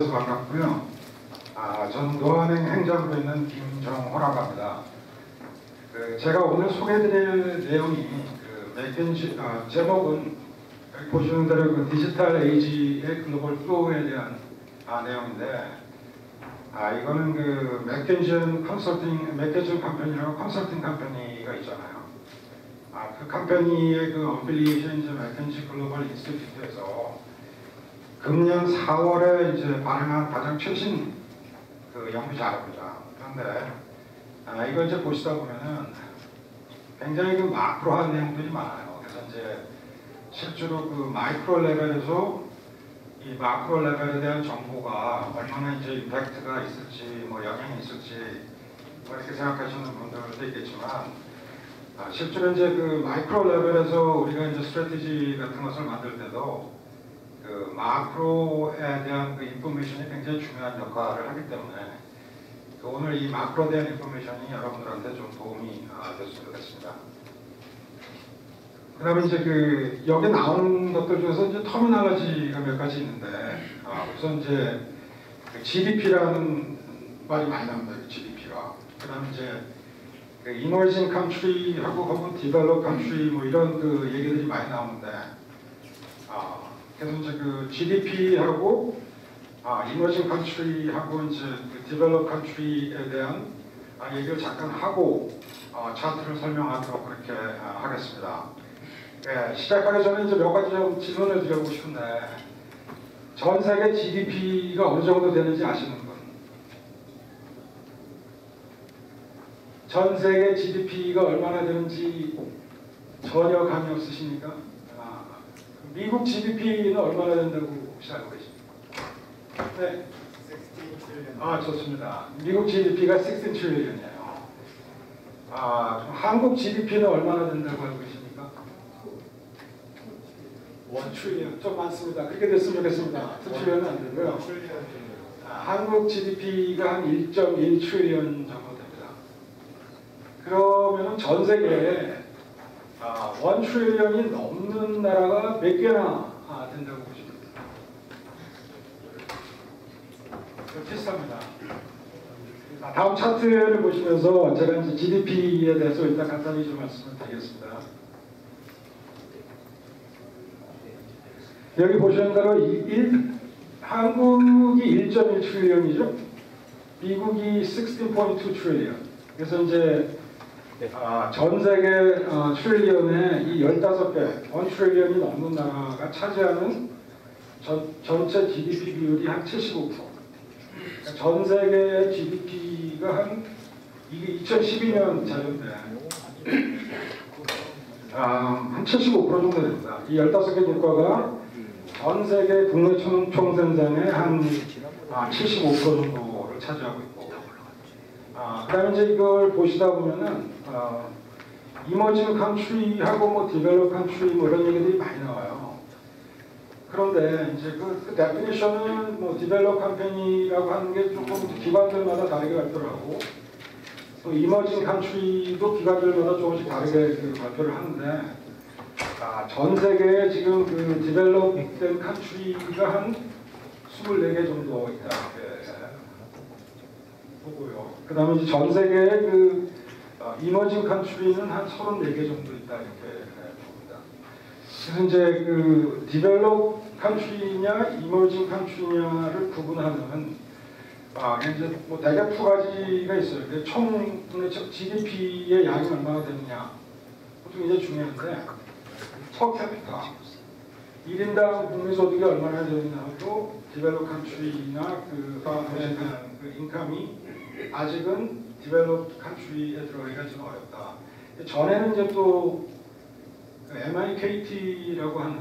반갑고요. 저는 노안행 행정부에 있는 김정호라고 합니다. 제가 오늘 소개해드릴 내용이 맥킨지 제목은 여기 보시는 대로 그 디지털 에이지의 글로벌 플로우에 대한 내용인데, 이거는 그 맥킨지 컴퍼니라고 컨설팅 컴퍼니가 있잖아요. 그 컴퍼니의 그 어필리에이션 이제 맥킨지 글로벌 인스티튜트에서 금년 4월에 이제 발행한 가장 최신 그 연구 자료입니다. 그런데 이걸 이제 보시다 보면은 굉장히 그 마크로한 내용들이 많아요. 그래서 이제 실제로 그 마이크로 레벨에서 이 마크로 레벨에 대한 정보가 얼마나 이제 임팩트가 있을지, 뭐 영향이 있을지 뭐 이렇게 생각하시는 분들도 있겠지만, 실제로 이제 그 마이크로 레벨에서 우리가 이제 스트래티지 같은 것을 만들 때도 그 마크로에 대한 그 인포메이션이 굉장히 중요한 역할을 하기 때문에 오늘 이 마크로에 대한 인포메이션이 여러분들한테 좀 도움이 됐으면 좋겠습니다. 그 다음에 이제 그 여기 나온 것들 중에서 이제 터미널러지가 몇 가지 있는데, 우선 이제 그 GDP라는 말이 많이 나옵니다. GDP가. 그 다음에 이제 그 Emerging Country하고 혹은 Developed Country 뭐 이런 그 얘기들이 많이 나오는데, 그래서 이제 그 GDP하고 Emerging Country하고 이제 그 Developed Country에 대한 얘기를 잠깐 하고 차트를 설명하도록 그렇게 하겠습니다. 시작하기 전에 이제 몇 가지 좀 질문을 드리고 싶은데, 전 세계 GDP가 어느 정도 되는지 아시는 분? 전 세계 GDP가 얼마나 되는지 전혀 감이 없으십니까? 미국 GDP는 얼마나 된다고 혹시 알고 계십니까? 네. 16 trillion. 좋습니다. 미국 GDP가 16 trillion 이에요. 한국 GDP는 얼마나 된다고 알고 계십니까? 1 trillion. 좀 많습니다. 그렇게 됐으면 좋겠습니다. 2 trillion은 안 되고요. 한국 GDP가 한 1.1 trillion 정도 됩니다. 그러면은 전 세계에 1 trillion이 넘는 나라가 몇 개나 된다고 보십니까? 비슷합니다. 다음 차트를 보시면서 제가 이제 GDP에 대해서 일단 간단히 좀 말씀을 드리겠습니다. 여기 보시는 대로 한국이 1.1 trillion이죠. 미국이 16.2 trillion. 그래서 이제 전 세계 트릴리언의 이 15배, 1 트릴리언이 넘는 나라가 차지하는 전체 GDP 비율이 한 75%. 그러니까 전 세계 GDP가 이게 2012년 자료인데 한 75% 정도 됩니다. 이 15개 국가가 전 세계 국내 총생산의 한 75% 정도를 차지하고 있고, 그 다음에 이제 이걸 보시다 보면은 이머징 컨트리하고 뭐 디벨롭 컨트리 뭐 이런 얘기들이 많이 나와요. 그런데 이제 그 데피니션은 뭐 디벨롭 컴퍼니라고 하는 게 조금 기관들마다 다르게 발표를 하고, 또 이머징 컨트리도 기관들마다 조금씩 다르게 그 발표를 하는데, 전 세계에 지금 그 디벨롭된 컨트리가 한 24개 정도 있다 이렇게 보고요. 그 다음에 이제 전 세계의 그 이머징 컨트리는 한 34개 정도 있다 이렇게 봅니다. 그래서 이제 그 디벨롭 컨트리냐 이머징 컨트리냐를 구분하는 이제 뭐 대략 두 가지가 있어요. 총 GDP의 양이 얼마나 되느냐, 보통 이제 중요한데, 퍼캐피타 1인당 국민소득이 얼마나 되느냐도 디벨롭 컨트리나 그 인컴이 아직은 디벨롭 컨트리에 들어가기가 좀 어렵다. 전에는 이제 또 MIKT라고 하는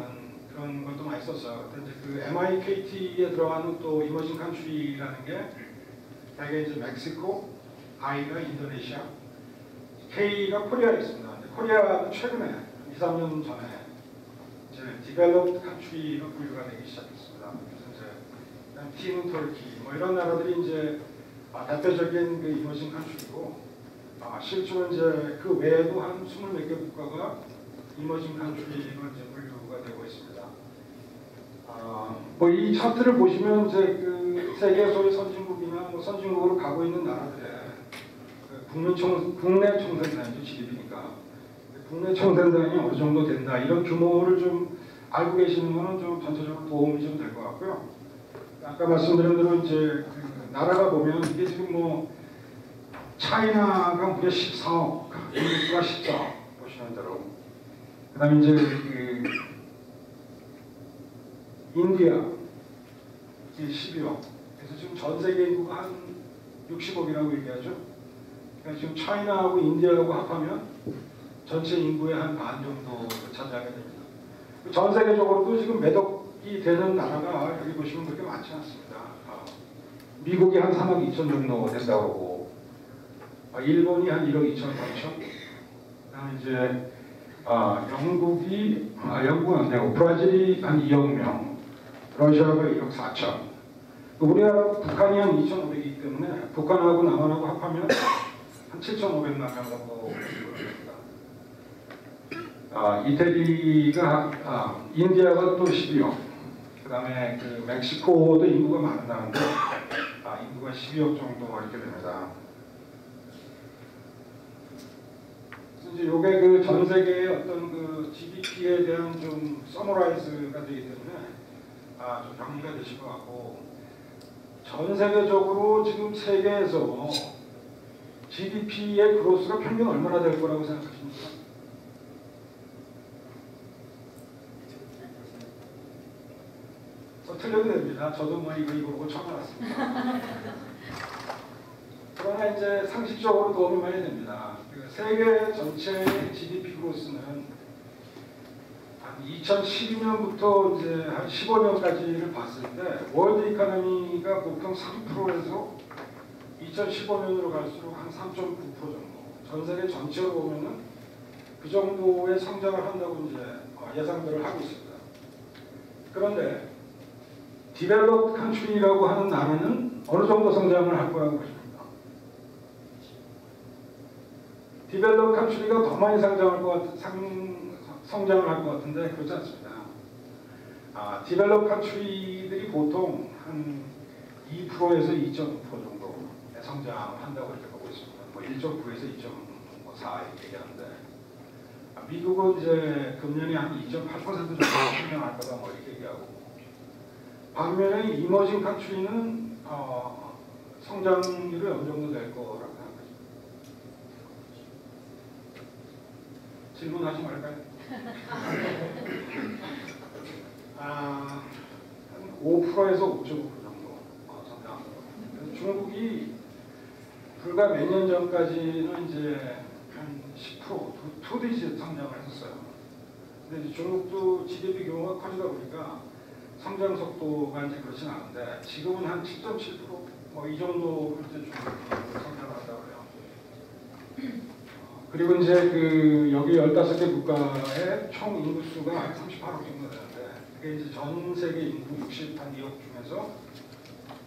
그런 것도 많이 썼어요. 근데 그 MIKT에 들어가는 또 이머징 컨트리라는 게 대개 이제 멕시코, I가 인도네시아, K가 코리아에 있습니다. 코리아는 최근에 2, 3년 전에 이제 디벨롭 컨트리로 분류가 되기 시작했습니다. 그래서 이제 T는 터키 뭐 이런 나라들이 이제 대표적인 그 이머징 컨트리고, 실제로 이제 그 외에도 한 20몇 개 국가가 이머징 컨트리로 이제 분류가 되고 있습니다. 뭐 이 차트를 보시면 이제 그 세계 소위 선진국이나 뭐 선진국으로 가고 있는 나라들의 국내 총생산이 GDP니까 국내 총생산이 어느 정도 된다 이런 규모를 좀 알고 계시는 거는 좀 전체적으로 도움이 좀 될 것 같고요. 아까 말씀드린 대로 이제 그 나라가 보면 이게 지금 뭐 차이나가 무려 14억, 인구수가 14억 보시는 대로. 그다음에 이제 그 인디아 12억. 그래서 지금 전 세계 인구가 한 60억이라고 얘기하죠. 그러니까 지금 차이나하고 인디아하고 합하면 전체 인구의 한 반 정도 차지하게 됩니다. 전 세계적으로도 지금 몇 억이 되는 나라가 여기 보시면 그렇게 많지 않습니다. 미국이 한 3억 2천 정도 된다고 하고, 일본이 한 1억 2천 8천, 그다음에 이제 영국은 안 되고 브라질이 한 2억 명, 러시아가 1억 4천, 우리나라 북한이 한 2,500이기 때문에 북한하고 남한하고 합하면 한 7,500만 명 정도 됩니다. 이태리가 인디아가 또 12억, 그다음에 그 멕시코도 인구가 많다는데 인구가 12억 정도 이렇게 됩니다. 이제 요게 그 전 세계의 어떤 그 GDP에 대한 좀 서머라이즈가 되기 때문에 좀 정리가 되실 것 같고, 전 세계적으로 지금 세계에서 GDP의 그로스가 평균 얼마나 될 거라고 생각하십니까? 틀려도 됩니다. 저도 뭐 이거 보고 처음 알았습니다. 그러나 이제 상식적으로 도움이 많이 됩니다. 그 세계 전체 GDP 그로스는 한 2012년부터 이제 한 15년까지를 봤을 때 월드 이코노미가 보통 3%에서 2015년으로 갈수록 한 3.9% 정도. 전 세계 전체로 보면은 그 정도의 성장을 한다고 이제 예상들을 하고 있습니다. 그런데 디벨롭 컨트리라고 하는 나라는 어느 정도 성장을 할 거라고 보십니까? 디벨롭 컨트리가 더 많이 성장을 할 것 같은데 그렇지 않습니다. 디벨롭 컨트리들이 보통 한 2%에서 2.5% 정도 성장한다고 이렇게 보고 있습니다. 뭐 1.9에서 2.4 이렇게 얘기하는데 미국은 이제 금년에 한 2.8% 정도 성장할 거다 뭐 이렇게 얘기하고, 반면에 이머징 컨트리는 성장률이 어느 정도 될 거라고 생각합니다. 질문하지 말까요? 한 5%에서 5.5% 정도 성장합니다. 그래서 중국이 불과 몇 년 전까지는 이제 한 10%, 투 디짓 성장을 했었어요. 근데 이제 중국도 GDP 규모가 커지다 보니까 성장 속도가 이제 그렇진 않은데 지금은 한 7.7% 뭐 이 정도 이제 성장을 한다고 해요. 그리고 이제 그 여기 15개 국가의 총 인구수가 한 38억 정도 되는데 그게 이제 전 세계 인구 62억 중에서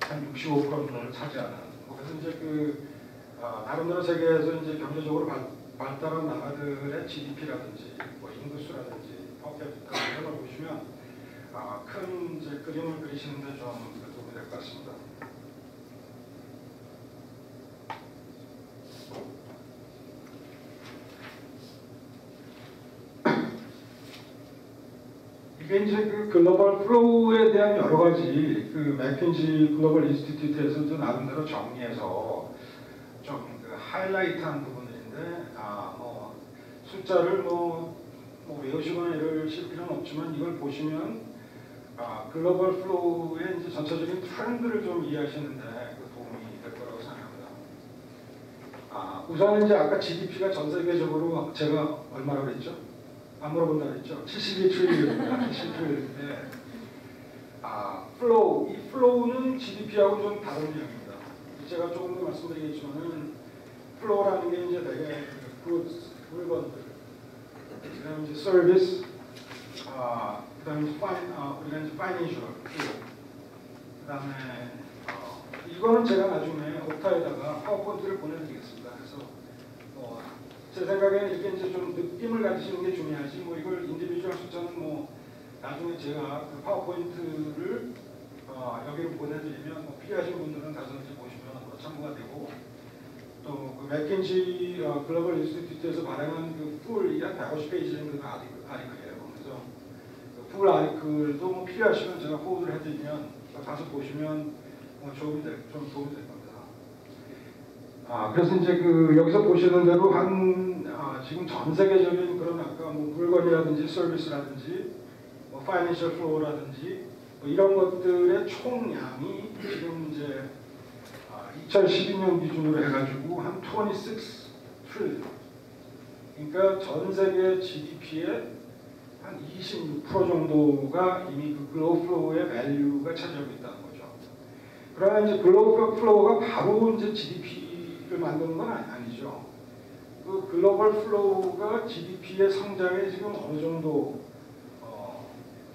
한 65% 정도를 차지하는. 그래서 이제 그 나름대로 세계에서 이제 경제적으로 발달한 나라들의 GDP라든지 뭐 인구수라든지 퍼캐피타 이런 걸 보시면 큰 이제 그림을 그리시는데 좀 도움이 될 것 같습니다. 이게 이제 그 글로벌 플로우에 대한 여러 가지 그 맥킨지 글로벌 인스티튜트에서 나름대로 정리해서 좀 그 하이라이트한 부분들인데 뭐 숫자를 뭐 외우시거나 이러실 필요는 없지만 이걸 보시면 글로벌 플로우의 이제 전체적인 트렌드를 좀 이해하시는데 그 도움이 될 거라고 생각합니다. 우선 이제 아까 GDP가 전 세계적으로 제가 얼마라고 했죠? 안 물어본다고 했죠? 72트릴리언입니다. 72트릴리언인데 플로우, 이 플로우는 GDP하고 좀 다른 유형입니다. 제가 조금 더 말씀드리겠지만은 플로우라는 게 이제 되게 goods, 물건들, 그다음에 이제 서비스, 그다음에 이제 우리가 이제 파이낸셜, 그다음에 이거는 제가 나중에 옥타에다가 파워포인트를 보내드리겠습니다. 그래서 제 생각에는 이게 이제 좀 느낌을 가지시는 게 중요하지, 뭐 이걸 인디비주얼 숫자는 뭐 나중에 제가 그 파워포인트를 여기로 보내드리면 뭐 필요하신 분들은 가서 이제 보시면 참고가 되고 또 그 맥킨지 글로벌 인스티튜트에서 발행한 그풀한 150페이지 정도의 아티클이에요. 그래서 그 풀 아티클도 뭐 필요하시면 제가 포워드를 해드리면 가서 보시면 좀 도움이 될 겁니다. 그래서 이제 그 여기서 보시는 대로 지금 전 세계적인 그런 아까 뭐 물건이라든지 서비스라든지 뭐 파이낸셜 플로우라든지 뭐 이런 것들의 총량이 지금 이제 2012년 기준으로 해가지고 한 26 트릴리언. 그러니까 전 세계 GDP의 한 26% 정도가 이미 그 글로벌 플로우의 밸류가 차지하고 있다는 거죠. 그러나 이제 글로벌 플로우가 바로 이제 GDP를 만드는 건 아니죠. 그 글로벌 플로우가 GDP의 성장에 지금 어느 정도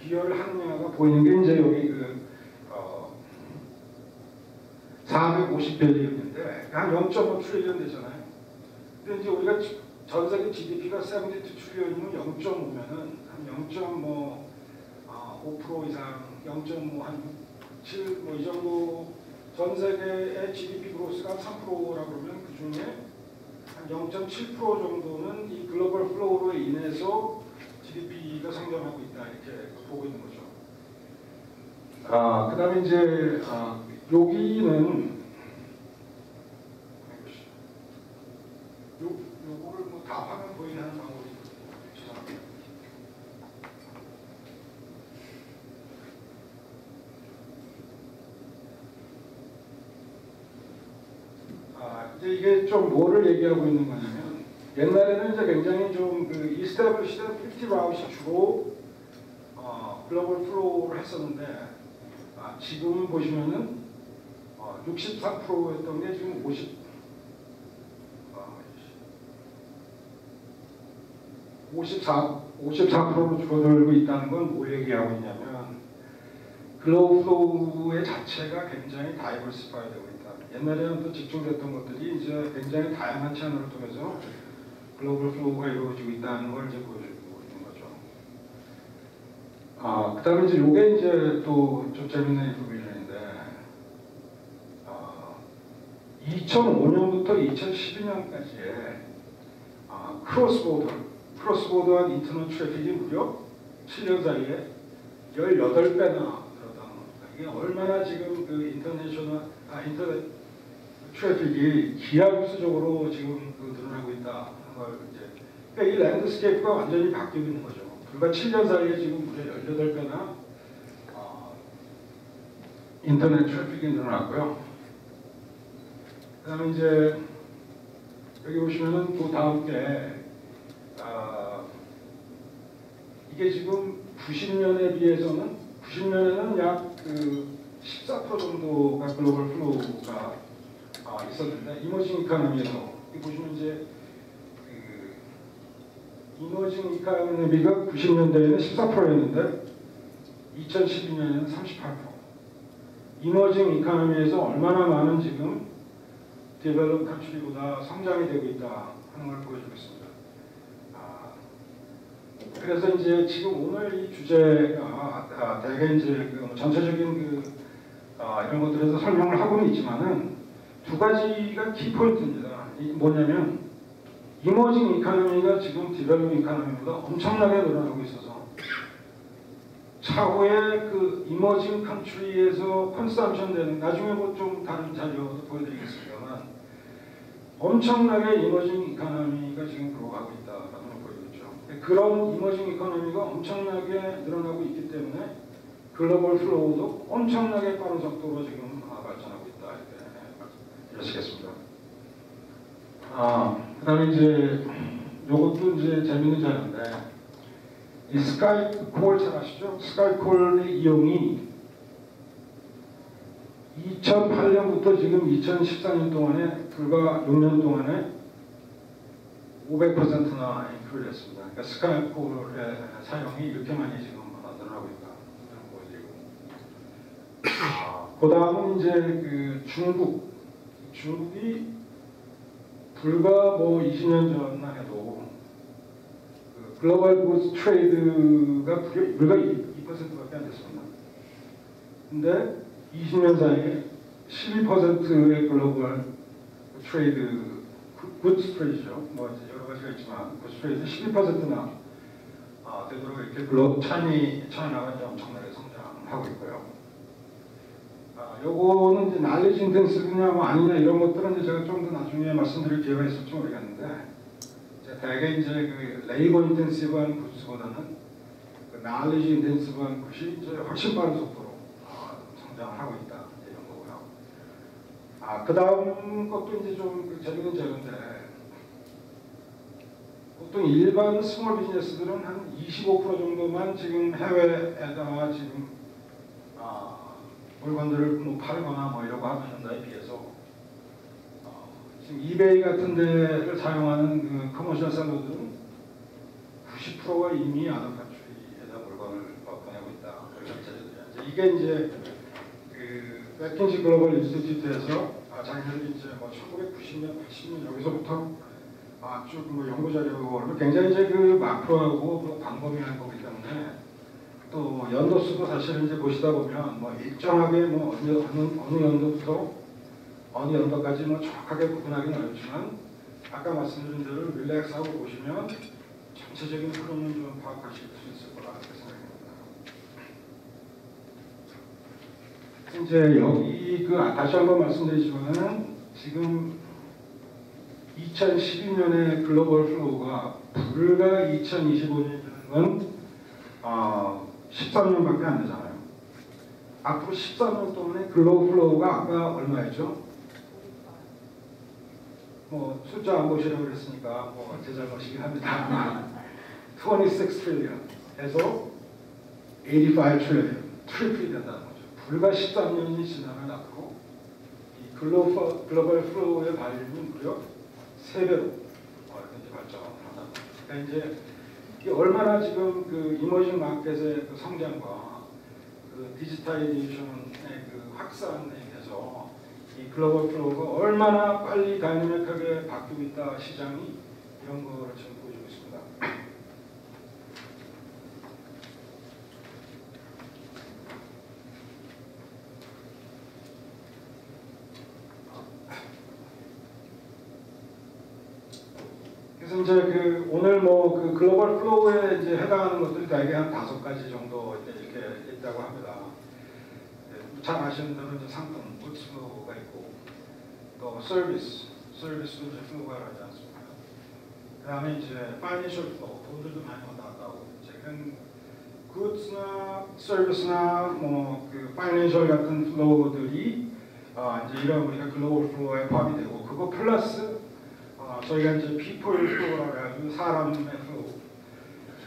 비율 하느냐가 보이는 게 이제 여기 그 450빌리언인데 한 0.5 트릴리언 되잖아요. 근데 이제 우리가 전 세계 GDP가 72 트릴리언이면 0.5면은 한 0.5% 이상, 0.5 한 7, 뭐 이 정도 전 세계의 GDP 그로스가 한 3%라고 그러면 그 중에 한 0.7% 정도는 이 글로벌 플로우로 인해서 GDP가 성장하고 있다 이렇게 보고 있는 거죠. 그다음에 이제 여기는 요거를 뭐 다 화면 보이게 하는 방법이 죄송합니다. 이제 이게 좀 뭐를 얘기하고 있는 거냐면 옛날에는 이제 굉장히 좀 그 이스태블리시드 50 라웃이 주로 글로벌 플로우를 했었는데 지금 보시면은 63%였던 게 지금 54%로 줄어들고 있다는 건 뭘 얘기하고 있냐면 글로벌 플로우의 자체가 굉장히 다이버시파이 되고 있다. 옛날에는 또 집중됐던 것들이 이제 굉장히 다양한 채널을 통해서 글로벌 플로우가 이루어지고 있다는 걸 이제 보여주고 있는 거죠. 그 다음에 이제 요게 이제 또 좀 재밌는 인포메이션인데 2005년부터 2012년까지의 크로스보더한 인터넷 트래픽이 무려 7년 사이에 18배나 늘었다는 겁니다. 이게 얼마나 지금 그 인터넷 트래픽이 기하급수적으로 지금 늘어나고 있다 하는 걸 이제 그러니까 이 랜드스케이프가 완전히 바뀌고 있는 거죠. 불과 7년 사이에 지금 무려 18배나 인터넷 트래픽이 늘어났고요. 그 다음에 이제 여기 보시면은 그 다음 게 이게 지금 90년에 비해서는 90년에는 약 그 14% 정도가 글로벌 플로우가 있었는데 이머징 이카노미에서 여기 보시면 이제 그 이머징 이카노미가 90년대에는 14%였는데 2012년에는 38%. 이머징 이카노미에서 얼마나 많은 지금 디벨롭 컨트리보다 성장이 되고 있다 하는 걸 보여주고 있습니다. 그래서 이제 지금 오늘 이 주제가 대개 이제 그 전체적인 이런 것들에서 설명을 하고는 있지만은 두 가지가 키포인트입니다. 뭐냐면 이머징 이카노미가 지금 디벨롭 이카노미보다 엄청나게 늘어나고 있어서 차후에 그 이머징 컨트리에서 컨섬션 되는 나중에 뭐 좀 다른 자료도 보여드리겠습니다만 엄청나게 이머징 이코노미가 지금 들어가고 있다라는 걸 보이고 있죠. 그런 이머징 이코노미가 엄청나게 늘어나고 있기 때문에 글로벌 플로우도 엄청나게 빠른 속도로 지금 발전하고 있다 이렇게 이해하시겠습니다. 그다음에 이제 요것도 이제 재밌는 자료인데 이 스카이콜 잘 아시죠? 스카이콜의 이용이 2008년부터 지금 2014년 동안에 불과 6년 동안에 500%나 인크를 했습니다. 그러니까 스카이콜의 사용이 이렇게 많이 지금 늘어나고 있다. 그 다음은 이제 그 중국이 불과 뭐 20년 전만 해도 그 글로벌 구스 트레이드가 불과 2%밖에 안 됐습니다. 근데 20년 사이에 12%의 글로벌 트레이드, 구스 트레이드죠. 뭐 여러 가지가 있지만 구스 트레이드 12%나 되도록 이렇게 차이나가 이제 엄청나게 성장하고 있고요. 요거는 이제 날리지 인텐시브냐 뭐 아니냐 이런 것들은 이제 제가 좀 더 나중에 말씀드릴 기회가 있을지 모르겠는데, 이제 대개 이제 그 레이버 인텐시브한 굿스보다는 그 날리지 인텐시브한 굿이 이제 훨씬 빠른 속도로 성장을 하고 있다 이런 거고요. 그 다음 것도 이제 좀 재밌는 제도인데, 보통 일반 스몰 비즈니스들은 한 25% 정도만 지금 해외에다가 지금 물건들을 뭐 팔거나 뭐 이러고 하는 데에 비해서 지금 이베이 같은 데를 사용하는 그 커머셜 셀러들은 90%가 이미 아동 가출에다 물건을 보내고 있다. 이게 이제 그 맥킨지 글로벌 인스티튜트에서 자기들이 이제 뭐 1990년, 80년 여기서부터 쭉 뭐 연구 자료를 굉장히 이제 그 마크로하고 뭐 광범위한 거기 때문에, 또 연도수도 사실 이제 보시다 보면 뭐 일정하게 뭐 어느 연도부터 어느 연도까지 뭐 정확하게 구분하기는 어렵지만, 아까 말씀드린 대로 릴렉스하고 보시면 전체적인 흐름은 좀 파악하실 수 있을 거라 생각합니다. 이제 여기 그 다시 한번 말씀드리지만은 지금 2012년의 글로벌 플로우가 불과 2025년이라는 건 13년밖에 안 되잖아요. 앞으로 13년 동안의 글로벌 플로우가 아까 얼마였죠? 뭐 숫자 안 보시라고 그랬으니까 뭐 제 잘못이긴 합니다. 26 트릴리언에서 85 트릴리언, 트리플이 된다는 거죠. 불과 13년이 지나면 앞으로 이 글로벌 플로우의 발림은 무려 3배로 이렇게 발전을 한다는 거죠. 그러니까 이제 이게 얼마나 지금 그 이머징 마켓의 그 성장과 그 디지털리제이션의 그 확산에 대해서 이 글로벌 플로우가 얼마나 빨리 다이내믹하게 바뀌고 있다, 시장이, 이런 거를 지금 보여주고 있습니다. 그래서 이제 그 오늘 뭐 그 글로벌 플로우에 이제 해당하는 것들이 대개 한 5가지 정도 이렇게 있다고 합니다. 잘 아시는 대로 이제 상품, 구스 플로우가 있고, 또 서비스도 이제 플로우가 하지 않습니까? 그 다음에 이제 파이낸셜 플로우, 돈들도 많이 왔다 갔다 하고, 이제 그런 굿스나 서비스나 뭐 그 파이낸셜 같은 플로우들이 이제 이런 우리가 글로벌 플로우에 포함이 되고, 그거 플러스 저희가 이제 people flow라고 해가지고 사람의 flow,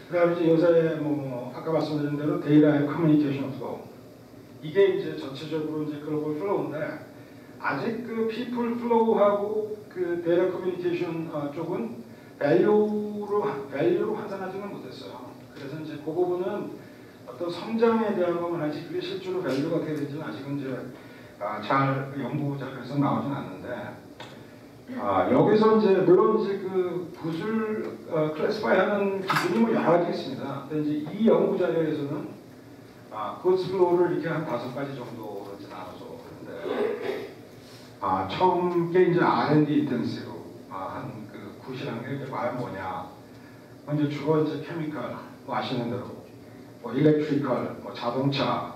그 다음에 이제 요새 뭐 아까 말씀드린 대로 데이터의 커뮤니케이션 flow, 이게 이제 전체적으로 이제 글로벌 플로우인데, 아직 그 people flow하고 그 데이터 커뮤니케이션 쪽은 밸류로 환산하지는 못했어요. 그래서 이제 그 부분은 어떤 성장에 대한 것만 하지, 그게 실제로 밸류가 어떻게 되는지는 아직은 이제 잘 연구 자료에서 나오진 않는데, 여기서 이제 물론 이제 그 굿을 클래시파이하는 기준이 뭐 여러 가지 있습니다. 근데 이제 이 연구 자료에서는 굿 플로우를 이렇게 한 5가지 정도로 이제 나눠서 하는데, 처음 게 이제 R&D 인텐시브 한 그 굿이라는 게 이제 과연 뭐냐? 이제 주로 이제 케미컬, 뭐 아시는 대로 뭐 일렉트리컬, 뭐 자동차,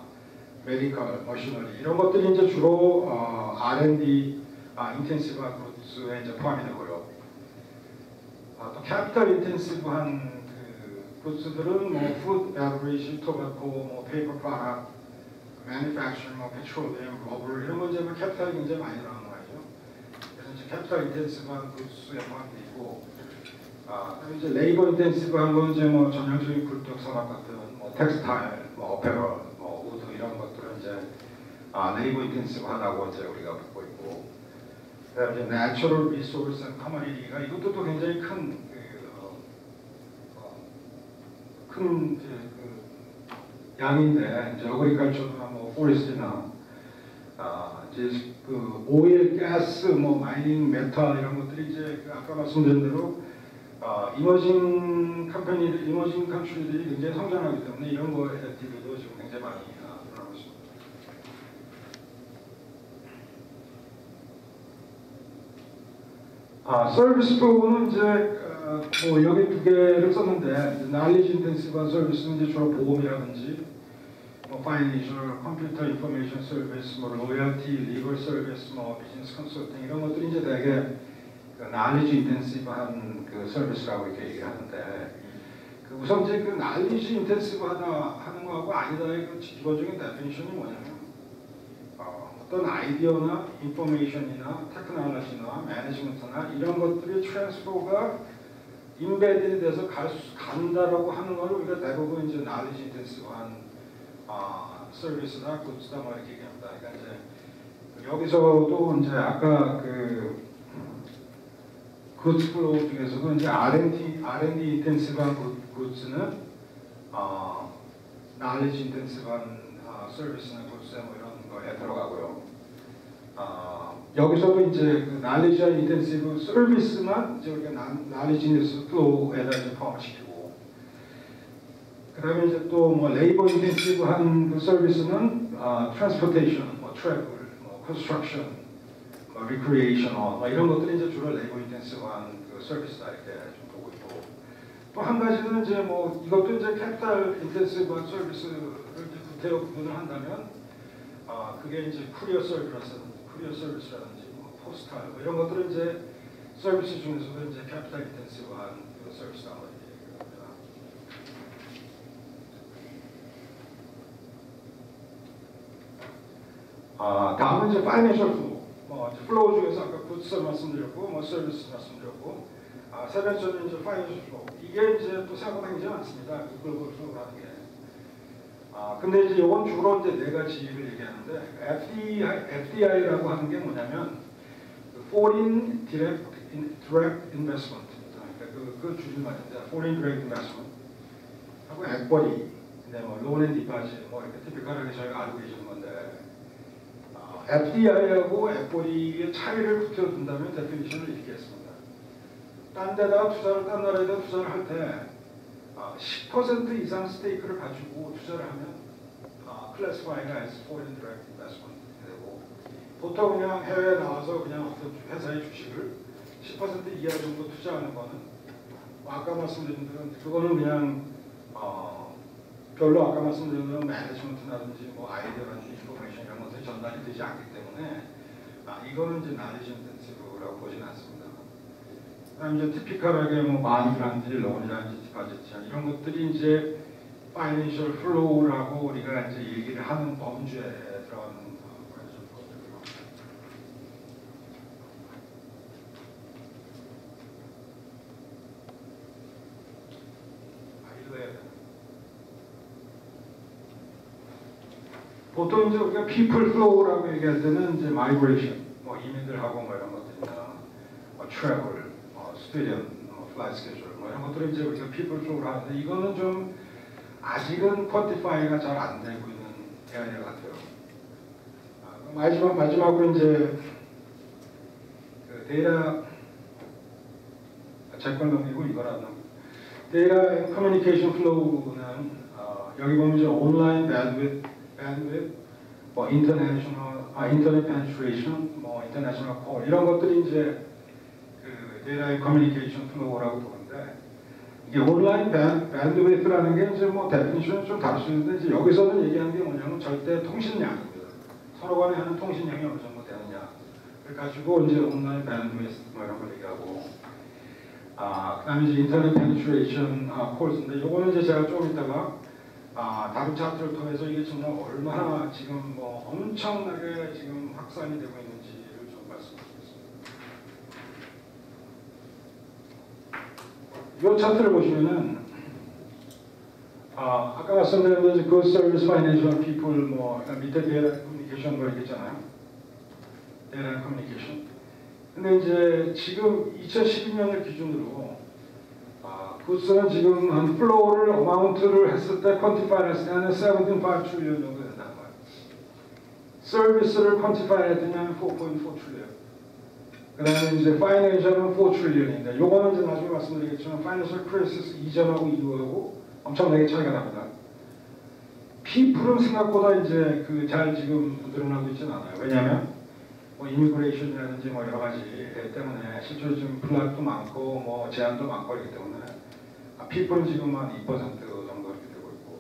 메디컬, 머시너리, 이런 것들이 이제 주로 R&D 인텐시브한 굿스에 이제 포함이 되고요. 또 캐피탈 인텐시브한 그 굿스들은 뭐 푸드, 베버리지, 토바코, 뭐 페이퍼 프로덕트, 매니팩처링, 뭐 페트롤리엄, 러버, 이런 건 이제 뭐 캐피탈이 굉장히 많이 들어가는 거죠. 그래서 이제 캐피탈 인텐시브한 굿스에 포함되어 있고, 그리고 이제 레이버 인텐시브한 건 이제 뭐 전형적인 굴뚝 산업 같은 뭐 텍스타일, 뭐 어페럴, 뭐 우드, 이런 것들은 이제 레이버 인텐시브하다고 이제 우리가 보고 있고, 그다음에 이제 내추럴 리소스 앤 커머니티가, 이것도 또 굉장히 큰 양인데, 이제 어그리컬처나 뭐 포레스트나 이제 그 오일, 가스, 뭐 마이닝, 메탈, 이런 것들이 이제 그 아까 말씀드린 대로 이머징 컴퍼니들, 이머징 컨트리들이 굉장히 성장하기 때문에 이런 거에 액티비티도 지금 굉장히 많이 일어나고 있습니다. 서비스 부분은 이제 뭐 여기 두 개를 썼는데 knowledge intensive한 서비스는 이제 주로 보험이라든지 뭐 파이낸셜, 컴퓨터 인포메이션 서비스, 뭐 로열티, 리걸 서비스, 뭐 비즈니스 컨설팅 이런 것들이 이제 되게 그 knowledge intensive한 그 서비스라고 이렇게 얘기하는데 그 우선 이제 그 knowledge intensive하다 하는 거하고 아니다의 그 기본적인 데피니션이 뭐냐면 어떤 아이디어나 인포메이션이나 테크놀로지나 매니지먼트나 이런 것들이 트랜스퍼가 인베디드 돼서 간다라고 하는 걸 우리가 대부분 이제 knowledge intensive한 서비스나 굿즈다 뭐 이렇게 얘기합니다. 그러니까 이제 여기서도 이제 아까 그 굿즈 플로우 중에서도 이제 R&D 인텐시브한 굿즈는 knowledge 인텐시브한 서비스나 굿즈 뭐 이런 거에 들어가고요. 여기서도 이제 그 knowledge 인텐시브 서비스만 이제 우리가 knowledge 인텐시브 플로우에다 이제 포함시키고. 그다음에 이제 또 뭐 레이버 인텐시브한 그 서비스는 트랜스포테이션, 뭐 트래블, 뭐 컨스트럭션, 뭐 리크리에이셔널 뭐 이런 것들이 이제 주로 레이버 인텐시브한 그 서비스다 이렇게 좀 보고 있고 또 한 가지는 이제 뭐 이것도 이제 캐피탈 인텐시브한 서비스를 이제 구태여 구분을 한다면 그게 이제 쿠리어 서비스라든지 뭐 포스탈 뭐 이런 것들은 이제 서비스 중에서도 이제 캐피탈 인텐시브한 그 서비스다 뭐 이렇게 얘기합니다. 다음은 이제 파이낸셜 플로우. 이제 플로우 중에서 아까 굿즈 말씀드렸고, 뭐 서비스 말씀드렸고, 세 번째는 이제 파이낸셜 플로우. 이게 이제 또 생각보다 굉장히 많습니다. 글로벌 플로우라는 게. 근데 이제 이건 주로 이제 네 가지를 얘기하는데, FDI라고 하는 게 뭐냐면, Foreign Direct Investment. 그러니까 그 줄임말인데, Foreign Direct Investment. 하고 액버리, 뭐 론 앤 디파짓, 뭐 이렇게 티피컬하게 저희가 알고 계시는 건데, FDI하고 액버리의 차이를 붙여둔다면 데피니션을 이렇게 했습니다. 딴 데다가 투자를, 딴 나라에다 투자를 할 때 10% 이상 스테이크를 가지고 투자를 하면 클래스파이가 as foreign direct investment 되고 보통 그냥 해외에 나와서 그냥 어떤 회사의 주식을 10% 이하 정도 투자하는 거는 아까 말씀드린 대로 그거는 그냥 별로 아까 말씀드린 대로 매니지먼트라든지 뭐 아이디어라든지 인포메이션 이런 것들이 전달이 되지 않기 때문에 이거는 이제 knowledge intensive라고 보지는 않습니다. 그다음 이제 티피컬하게 뭐 마니라든지 론이라든지 디파짓 이런 것들이 이제 파이낸셜 플로우라고 우리가 이제 얘기를 하는 범주에 들어가는 것들이고요. 읽어야 되나? 보통 이제 우리가 people flow라고 얘기할 때는 이제 migration, 뭐 이민들하고 뭐 이런 것들이나 뭐 travel, student, flight schedule, 뭐 이런 것들을 이제 우리가 people flow로 하는데 이거는 좀 아직은 퀀티파이가 잘 안 되고 있는 대안인 것 같아요. 마지막으로 이제 그 데이터 제 걸 넘기고 이거라는 데이터 앤 커뮤니케이션 플로우는 여기 보면 이제 온라인 bandwidth, 뭐 인터넷 penetration, 뭐 international call 이런 것들이 이제 그 데이터 앤 커뮤니케이션 플로우라고 보는데 이게 온라인 bandwidth라는 게 이제 뭐 데피니션은 좀 다를 수 있는데 이제 여기서는 얘기하는 게 뭐냐면 절대 통신량입니다. 서로 간에 하는 통신량이 어느 정도 되느냐. 그래 가지고 이제 온라인 bandwidth 뭐 이런 걸 얘기하고 그다음에 이제 인터넷 penetration 콜스인데 요거는 이제 제가 좀 이따가 다른 차트를 통해서 이게 정말 얼마나 지금 뭐 엄청나게 지금 확산이 되고 있는지를 좀 말씀드리겠습니다. 이 차트를 보시면은 아까 말씀드린 그 서비스 파이낸셜 피플 뭐 밑에 데이터 커뮤니케이션 거 있잖아요. 데이터 커뮤니케이션. 근데 이제 지금 2012년을 기준으로 굿즈는 지금 한 플로우를 어마운트를 했을 때 퀀티파이 했을 때는 17.5 트릴리언 정도 된다는 거예요. 서비스를 퀀티파이 했더니 4.4 트릴리언. 그 다음에 이제 파이낸셜은 4 트릴리언인데 요거는 이제 나중에 말씀드리겠지만 파이낸셜 크라이시스 이전하고 이후하고 엄청나게 차이가 납니다. 피플은 생각보다 이제 그 잘 지금 늘어나고 있지는 않아요. 왜냐하면 뭐 이미그레이션이라든지 뭐 여러 가지 때문에 실제로 지금 블락도 많고 뭐 제한도 많고 그렇기 때문에 피플은 지금 한 2% 정도 이렇게 되고 있고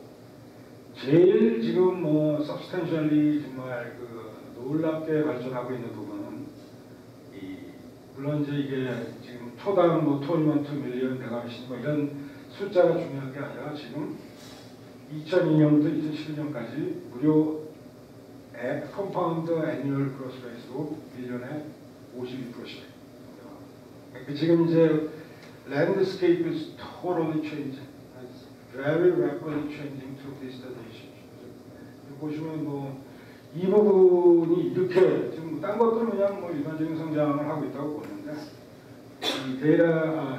제일 지금 뭐 substantially 정말 그 놀랍게 발전하고 있는 부분은 물론 이제 이게 지금 초당 뭐 21 밀리언 메가비시 뭐 이런 숫자가 중요한 게 아니라 지금 2002년부터 2012년까지 무려 컴파운드 애뉴얼 그로스 레이스로 1년에 52%씩. 그러니까 지금 이제 landscape is totally changing. It's very rapidly changing to this station. 보시면 뭐 이 부분이 이렇게 지금 딴 것들은 그냥 뭐 일반적인 성장을 하고 있다고 보는데 이 데이터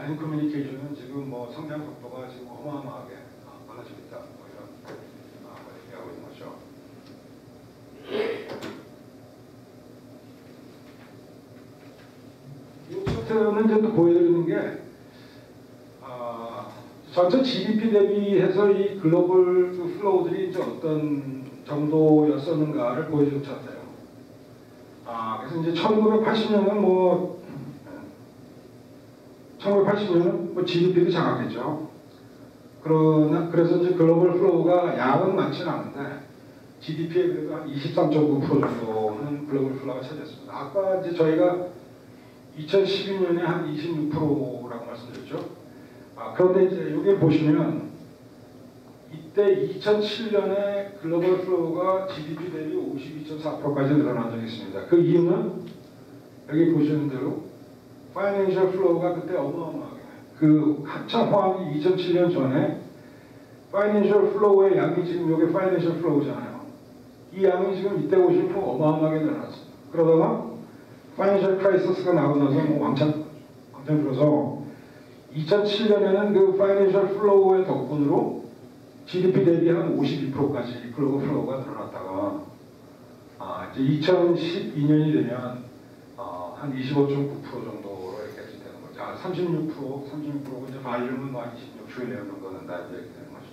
앤 커뮤니케이션은 지금 뭐 성장 속도가 지금 어마어마하게 많아지고 있다. 뭐 이런 걸 얘기하고 있는 거죠. 이 차트는 이제 또 보여드리는 게 전체 GDP 대비해서 이 글로벌 플로우들이 이제 어떤 정도였었는가를 보여주는 차트예요. 그래서 이제 1980년은 뭐 1980년은 뭐 GDP도 장악했죠. 그래서 이제 글로벌 플로우가 양은 많지는 않은데 GDP에 그래도 한 23.9% 정도는 글로벌 플로우가 차지했습니다. 아까 이제 저희가 2012년에 한 26%라고 말씀드렸죠. 그런데 이제 여기 보시면 이때 2007년에 글로벌 플로우가 GDP 대비 52.4%까지 늘어난 적이 있습니다. 그 이유는 여기 보시는 대로 파이낸셜 플로우가 그때 어마어마하게 그 한참 호황이 2007년 전에 파이낸셜 플로우의 양이 지금 여기 파이낸셜 플로우잖아요. 이 양이 지금 이때 보시면 어마어마하게 늘어났습니다. 그러다가 파이낸셜 크라이시스가 나고 나서 뭐 왕창 줄어서 2007년에는 그 파이낸셜 플로우의 덕분으로 GDP 대비 한 52%까지 글로벌 플로우가 늘어났다가 이제 2012년이 되면 한 25.9% 정도로 이렇게 되는 거죠. 36% 이제 발륨은 뭐 26트릴리언 정도 된다 이렇게 되는 거죠.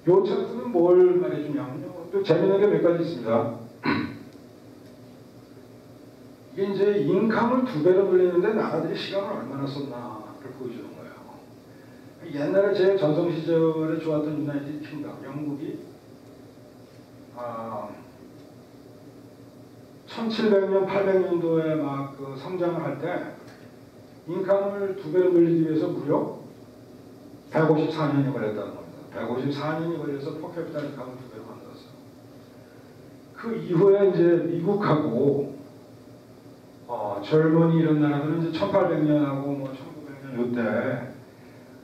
요 차트는 뭘 말해주냐면요. 또 재미있는 게 몇 가지 있습니다. 이게 이제 인컴을 2배로 늘리는데 나라들이 시간을 얼마나 썼나를 보여주는 거예요. 옛날에 제 전성 시절에 좋았던 유나이티드 킹덤, 영국이 1700년, 800년도에 막 그 성장을 할 때 인컴을 2배로 늘리기 위해서 무려 154년이 걸렸다는 겁니다. 154년이 걸려서 퍼캐피탈 인컴을 2배로 만들었어요. 그 이후에 이제 미국하고 젊은이 이런 나라들은 이제 1800년하고 뭐 1900년 이때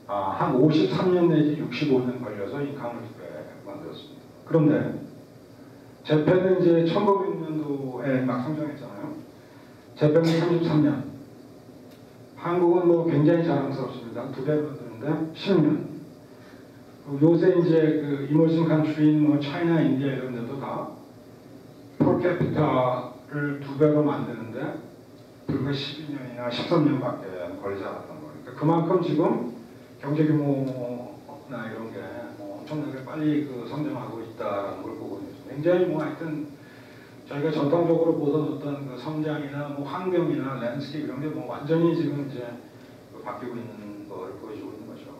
한 53년 내지 65년 걸려서 인컴을 2배 만들었습니다. 그런데 재팬은 이제 1900년도에 막 성장했잖아요. 재팬은 33년. 한국은 뭐 굉장히 자랑스럽습니다. 2배 만드는데 10년. 요새 이제 그 이머징 컨트리인 뭐 차이나, 인디아 이런 데도 다 퍼캐피타를 2배로 만드는데 불과 12년이나 13년밖에 걸리지 않았던 거니까 그만큼 지금 경제 규모나 이런 게 뭐 엄청나게 빨리 그 성장하고 있다는 걸 보고 있습니다. 굉장히 뭐 하여튼 저희가 전통적으로 보던 어떤 그 성장이나 뭐 환경이나 랜드스케이프 이런 게 뭐 완전히 지금 이제 바뀌고 있는 걸 보여주고 있는 거죠.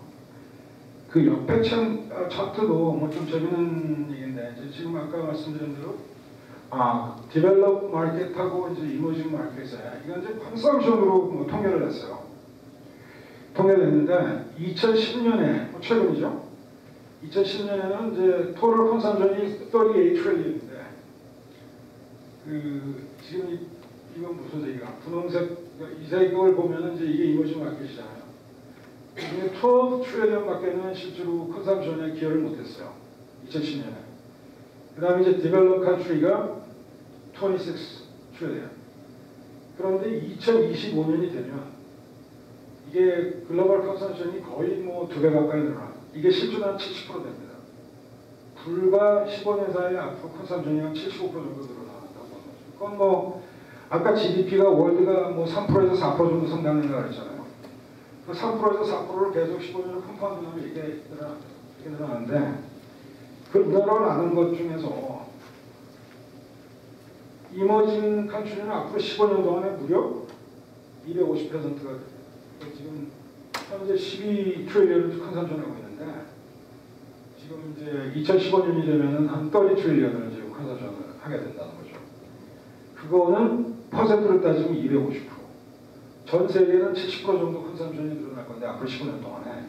그 옆에 차트도 뭐 좀 재밌는 얘기인데 이제 지금 아까 말씀드린 대로 디벨롭 마켓하고 이제 이머징 마켓에 이건 이제 컨섬션으로 뭐 통계를 했어요. 통계를 했는데 2010년에 최근이죠. 2010년에는 이제 토럴 컨섬션이 38 트릴리언인데 그 지금 이건 무슨 색이야? 분홍색 이 색을 보면은 이제 이게 이머징 마켓이잖아요. 이게 12 트릴리언밖에는 실제로 컨섬션에 기여를 못했어요. 2010년에. 그 다음에 이제 디벨롭 컨트리가 26 트릴리언. 그런데 2025년이 되면 이게 글로벌 컨섬션이 거의 뭐 2배 가까이 늘어나. 이게 실제로 한 70% 됩니다. 불과 15년 사이에 앞으로 컨섬션이 한 75% 정도 늘어난다고 하는 거죠. 그건 뭐 아까 GDP가 월드가 뭐 3%에서 4% 정도 성장한다고 그랬잖아요. 그 3%에서 4%를 계속 15년을 컴파운드하면 이게 늘어나는데 그 늘어나는 것 중에서 이머징 컨트리는 앞으로 15년 동안에 무려 250%가 지금 현재 12 트릴리언을 컨섬션하고 있는데 지금 이제 2015년이 되면은 한 30 트릴리언을 지금 컨섬션을 하게 된다는 거죠. 그거는 퍼센트를 따지면 250%. 전 세계는 70% 정도 컨섬션이 늘어날 건데 앞으로 15년 동안에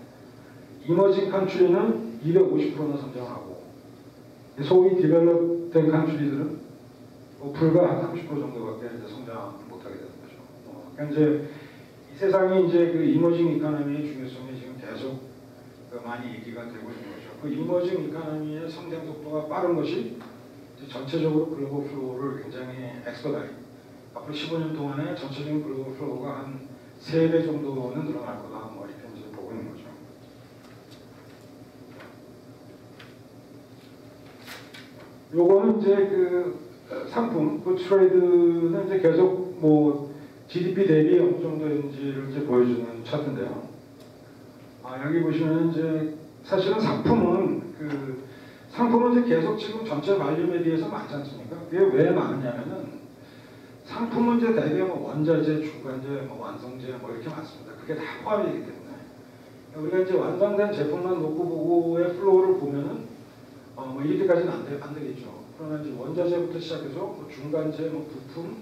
이머징 컨트리는 250%나 성장하고 소위 디벨롭된 컨트리들은 불과 한 30% 정도밖에 이제 성장 못하게 되는 거죠. 그러니까 이제 이 세상이 이제 그 이머징 이코노미의 중요성이 지금 계속 많이 얘기가 되고 있는 거죠. 그 이머징 이코노미의 성장 속도가 빠른 것이 이제 전체적으로 글로벌 플로우를 굉장히 엑스퍼다이. 앞으로 15년 동안에 전체적인 글로벌 플로우가 한 3배 정도는 늘어날 거다. 뭐 이렇게 이제 보고 있는 거죠. 요거는 이제 그 상품, 그 트레이드는 이제 계속 뭐 GDP 대비 어느 정도인지를 이제 보여주는 차트인데요. 여기 보시면 이제 사실은 상품은 이제 계속 지금 전체 발륨에 비해서 많지 않습니까? 그게 왜 많으냐면은 상품은 이제 대개 뭐 원자재, 중간재, 뭐 완성재 뭐 이렇게 많습니다. 그게 다 포함이 되기 때문에 우리가 이제 완성된 제품만 놓고 보고의 플로우를 보면은 뭐 이렇게까지는 안 되겠죠. 그러나 이제 원자재부터 시작해서 뭐 중간재, 뭐 부품,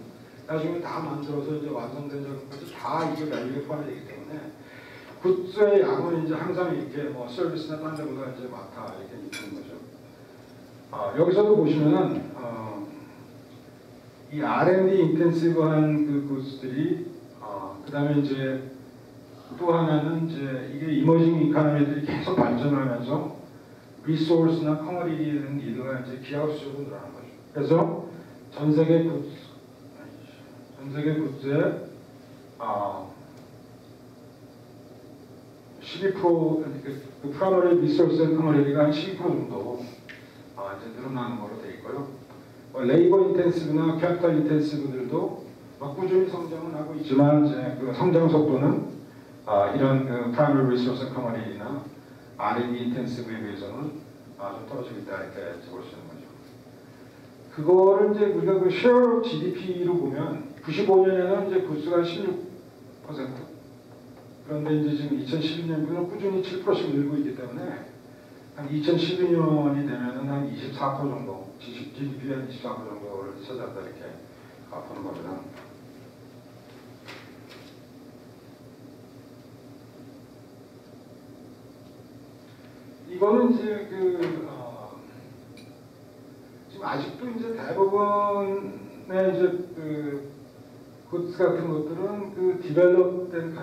나중에 다 만들어서 이제 완성된 작품까지 다 이게 밸류에 포함이 되기 때문에 굿즈의 양은 이제 항상 이렇게 뭐 서비스나 딴 데보다 이제 많다 이렇게 있는 거죠. 여기서도 보시면은 이 R&D 인텐시브한 그 굿즈들이 그다음에 이제 또 하나는 이제 이게 이머징 이코노미들이 계속 발전하면서 리소스나 커머디티에 대한 니드가 이제 기하급수적으로 늘어나는 거죠. 그래서 전 세계 굿즈의 12% 그 프라이머리 리소스 앤 커머디티가 한 12% 정도 이제 늘어나는 걸로 되어 있고요. 레이버 인텐시브나 캐피탈 인텐시브들도 꾸준히 성장은 하고 있지만 이제 그 성장 속도는 이런 그 프라이머리 리소스 앤 커머디티나 R&D 인텐시브에 비해서는 좀 떨어지고 있다 이렇게 볼 수 있는 거죠. 그거를 이제 우리가 그 쉐어 GDP로 보면 95년에는 이제 굿즈가 16%. 그런데 이제 지금 2012년부터는 꾸준히 7%씩 늘고 있기 때문에 한 2012년이 되면은 한 24% 정도, GDP의 한 24% 정도를 찾아왔다 이렇게 보는 겁니다. 이거는 이제 지금 아직도 이제 대부분의 이제 굿즈 같은 것들은 그 디벨롭된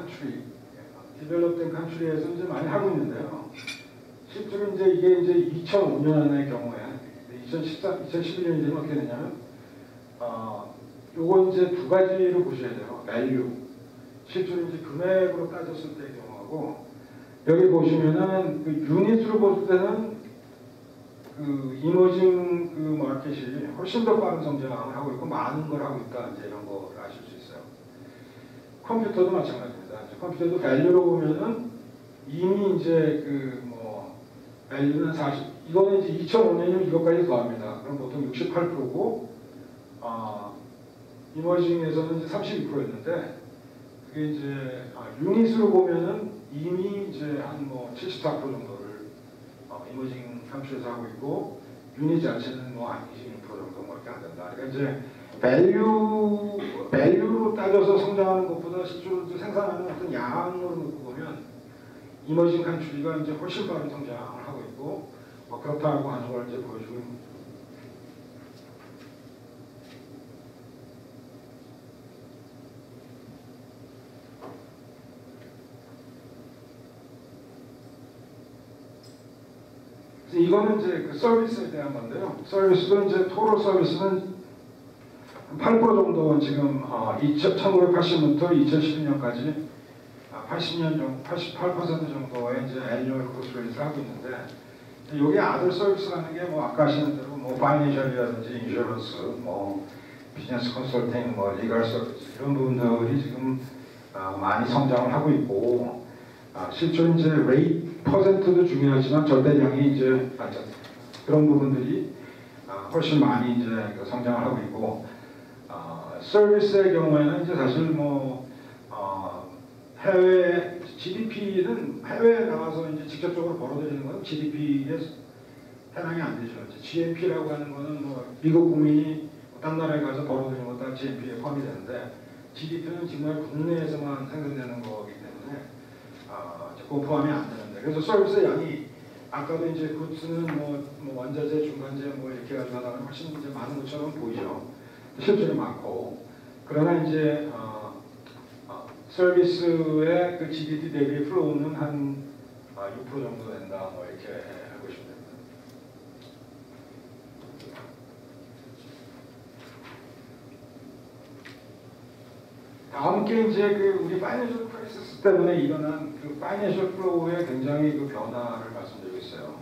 컨트리에서 이제 많이 하고 있는데요. 실제로 이제 이게 이제 2005년의 경우에 2011년이 되면 어떻게 되냐면 요건 이제 두 가지로 보셔야 돼요. 밸류. 실제로 이제 금액으로 따졌을 때의 경우하고 여기 보시면은 그 유닛으로 볼 때는 그 이머징 그 마켓이 훨씬 더 빠른 성장을 하고 있고 많은 걸 하고 있다 이제 이런 걸 아실 수 있어요. 컴퓨터도 마찬가지입니다. 컴퓨터도 밸류로 보면은 이미 이제 밸류는 40, 이거는 이제 2005년이면 이것까지 더합니다. 그럼 보통 68%고, 이머징에서는 이제 32%였는데, 그게 이제, 유닛으로 보면은 이미 이제 한 74% 정도를, 이머징 컨트리에서 하고 있고, 유닛 자체는 한 26% 정도 밖에 안 된다. 그러니까 이제, 밸류로 따져서 성장하는 것보다 실제로 생산하는 어떤 양으로 놓고 보면, 이머징 컨트리가 이제 훨씬 빠른 성장을 하고 있고 그렇다고 하는 걸 이제 보여주고 있는 거죠. 그래서 이거는 이제 그 서비스에 대한 건데요. 서비스도 이제 토로 서비스는 8% 정도 지금 1980년부터 2012년까지 88% 정도의 이제 애니얼 그로스 레이트를 하고 있는데 여기 아들 서비스라는 게 뭐 아까 하시는 대로 뭐 파이낸셜이라든지 인슈런스, 뭐 비즈니스 컨설팅, 뭐 리걸 서비스 이런 부분들이 지금 많이 성장을 하고 있고 실제로 이제 레이트 퍼센트도 중요하지만 절대량이 이제 그런 부분들이 훨씬 많이 이제 성장을 하고 있고 서비스의 경우에는 이제 사실 뭐 해외 GDP는 해외에 나가서 이제 직접적으로 벌어들이는 건 GDP에 해당이 안 되죠. GNP라고 하는 거는 뭐 미국 국민이 딴 나라에 가서 벌어들이는 것도 다 GNP에 포함이 되는데 GDP는 정말 국내에서만 생산되는 거기 때문에 그거 포함이 안 되는데 그래서 서비스 양이 아까도 이제 굿즈는 뭐 원자재, 중간재 뭐 이렇게 가지고 하다가 훨씬 이제 많은 것처럼 보이죠. 실제로 많고 그러나 이제 서비스의 그 GDP 대비 플로우는 한 6% 정도 된다 뭐 이렇게 보시면 됩니다. 다음 게 이제 그 우리 파이낸셜 크라이시스 때문에 일어난 그 파이낸셜 플로우의 굉장히 그 변화를 말씀드리겠어요.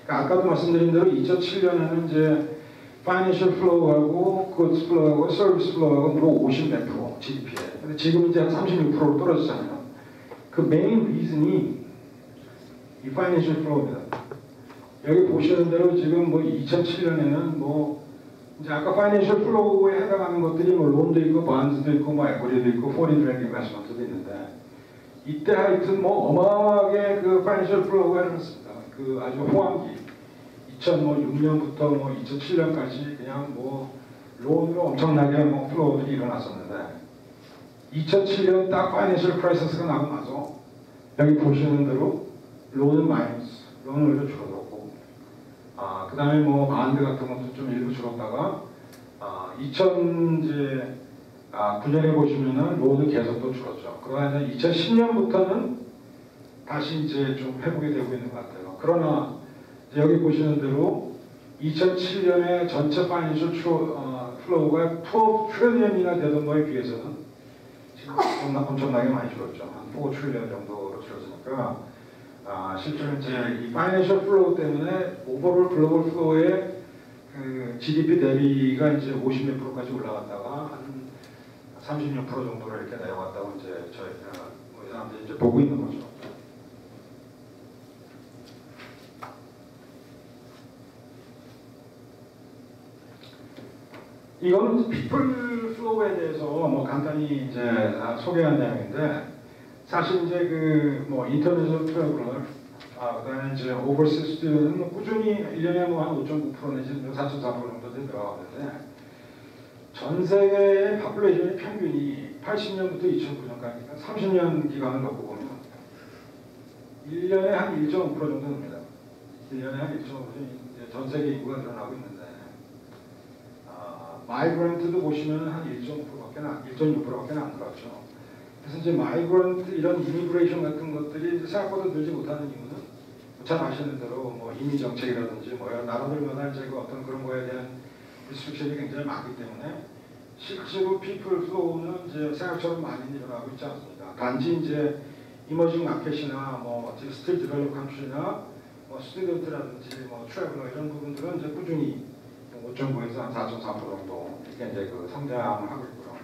그러니까 아까도 말씀드린 대로 2007년에는 이제 파이낸셜 플로우하고 굿즈 플로우하고 서비스 플로우하고 무려 50몇% GDP에. 근데 지금 이제 한 36%로 떨어졌잖아요. 그 메인 리즌이 이 파이낸셜 플로우입니다. 여기 보시는 대로 지금 뭐 2007년에는 뭐 이제 아까 파이낸셜 플로우에 해당하는 것들이 뭐 론도 있고 반즈도 있고 뭐 에코리도 있고 포린 디렉트 인베스트먼트도 있는데 이때 하여튼 뭐 어마어마하게 그 파이낸셜 플로우가 일어났습니다. 그 아주 호황기 2006년부터 뭐 2007년까지 그냥 뭐 론으로 엄청나게 뭐 플로우들이 일어났었는데 2007년 딱 파이낸셜 크라이시스가 나고 나서 여기 보시는 대로 론은 마이너스, 론은 오히려 줄어들었고 그 다음에 뭐 반드 같은 것도 좀 일부 줄었다가 2009년에 보시면은 론은 계속 또 줄었죠. 그러나 이제 2010년부터는 다시 이제 좀 회복이 되고 있는 것 같아요. 그러나 이제 여기 보시는 대로 2007년에 전체 파이낸셜 플로우가 12 트릴리언이나 되던 거에 비해서는 지금 엄청나게 많이 줄었죠. 한 4 트릴리언 정도로 줄었으니까 실제로 이제 이 파이낸셜 플로우 때문에 오버롤 글로벌 플로우의 그 GDP 대비가 이제 50몇 %까지 올라갔다가 한 36% 정도로 이렇게 내려갔다고 이제 저희 뭐 이 사람들이 이제 보고 있는 거죠. 이거는 피플 플로우에 대해서 뭐 간단히 이제 소개한 내용인데 사실 이제 그 뭐 인터내셔널 트래블러 그다음에 이제 오버시스 스튜던트는 뭐 꾸준히 1년에 뭐 한 5.9% 내지 4.4% 정도 늘어가는데 전 세계의 파퓰레이션의 평균이 80년부터 2009년까지 30년 기간을 놓고 보면 1년에 한 1.5% 정도 늡니다. 1년에 한 1.5% 전 세계 인구가 늘어나고 있는데 마이그런트도 보시면 한 1.5%밖에 1.6%밖에 안 늘었죠. 그래서 이제 마이그런트 이런 이미그레이션 같은 것들이 생각보다 늘지 못하는 이유는 잘 아시는 대로 뭐 이미 정책이라든지 뭐 여러 나라들마다 이제 그 어떤 그런 거에 대한 리스트릭션이 굉장히 많기 때문에 실제로 피플 플로우는 이제 생각처럼 많이 일어나고 있지 않습니다. 단지 이제 이머징 마켓이나 뭐 스틸 디벨롭 컨트리나 뭐 스튜던트라든지 뭐 트래블러 이런 부분들은 이제 꾸준히 5.9에서 한 4.4% 정도 이렇게 이제 그 성장하고 있고요.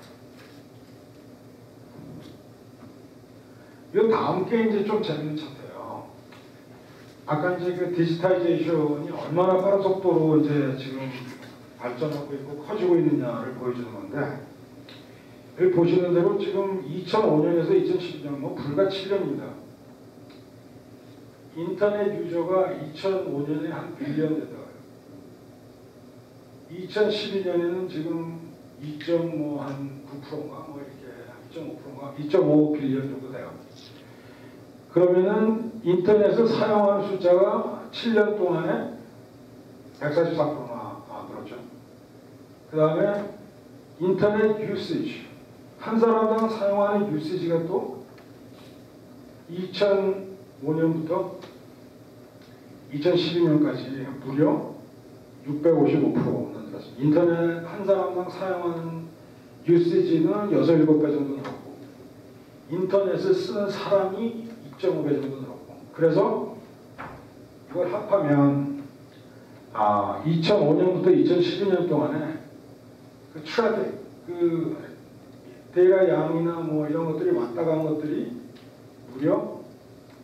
이 다음 게 이제 좀 재밌는 차트예요. 아까 이제 그 디지털라이제이션이 얼마나 빠른 속도로 이제 지금 발전하고 있고 커지고 있느냐를 보여주는 건데 여기 보시는 대로 지금 2005년에서 2012년 뭐 불과 7년입니다. 인터넷 유저가 2005년에 한 빌리언 되다가요. 2012년에는 지금 2.9%인가 뭐 이렇게 2.5%인가 2.5 빌리언 정도 돼요. 그러면은 인터넷을 사용하는 숫자가 7년 동안에 144%나 늘었죠. 그 다음에 인터넷 유시지 한 사람당 사용하는 유시지가 또 2005년부터 2012년까지 무려 655% 늘었습니다. 인터넷 한 사람당 사용하는 유시지는 6, 7배 정도 늘었고 인터넷을 쓰는 사람이 2.5배 정도 늘었고 그래서 이걸 합하면 2005년부터 2012년 동안에 그 트래픽, 그 대가 양이나 뭐 이런 것들이 왔다 간 것들이 무려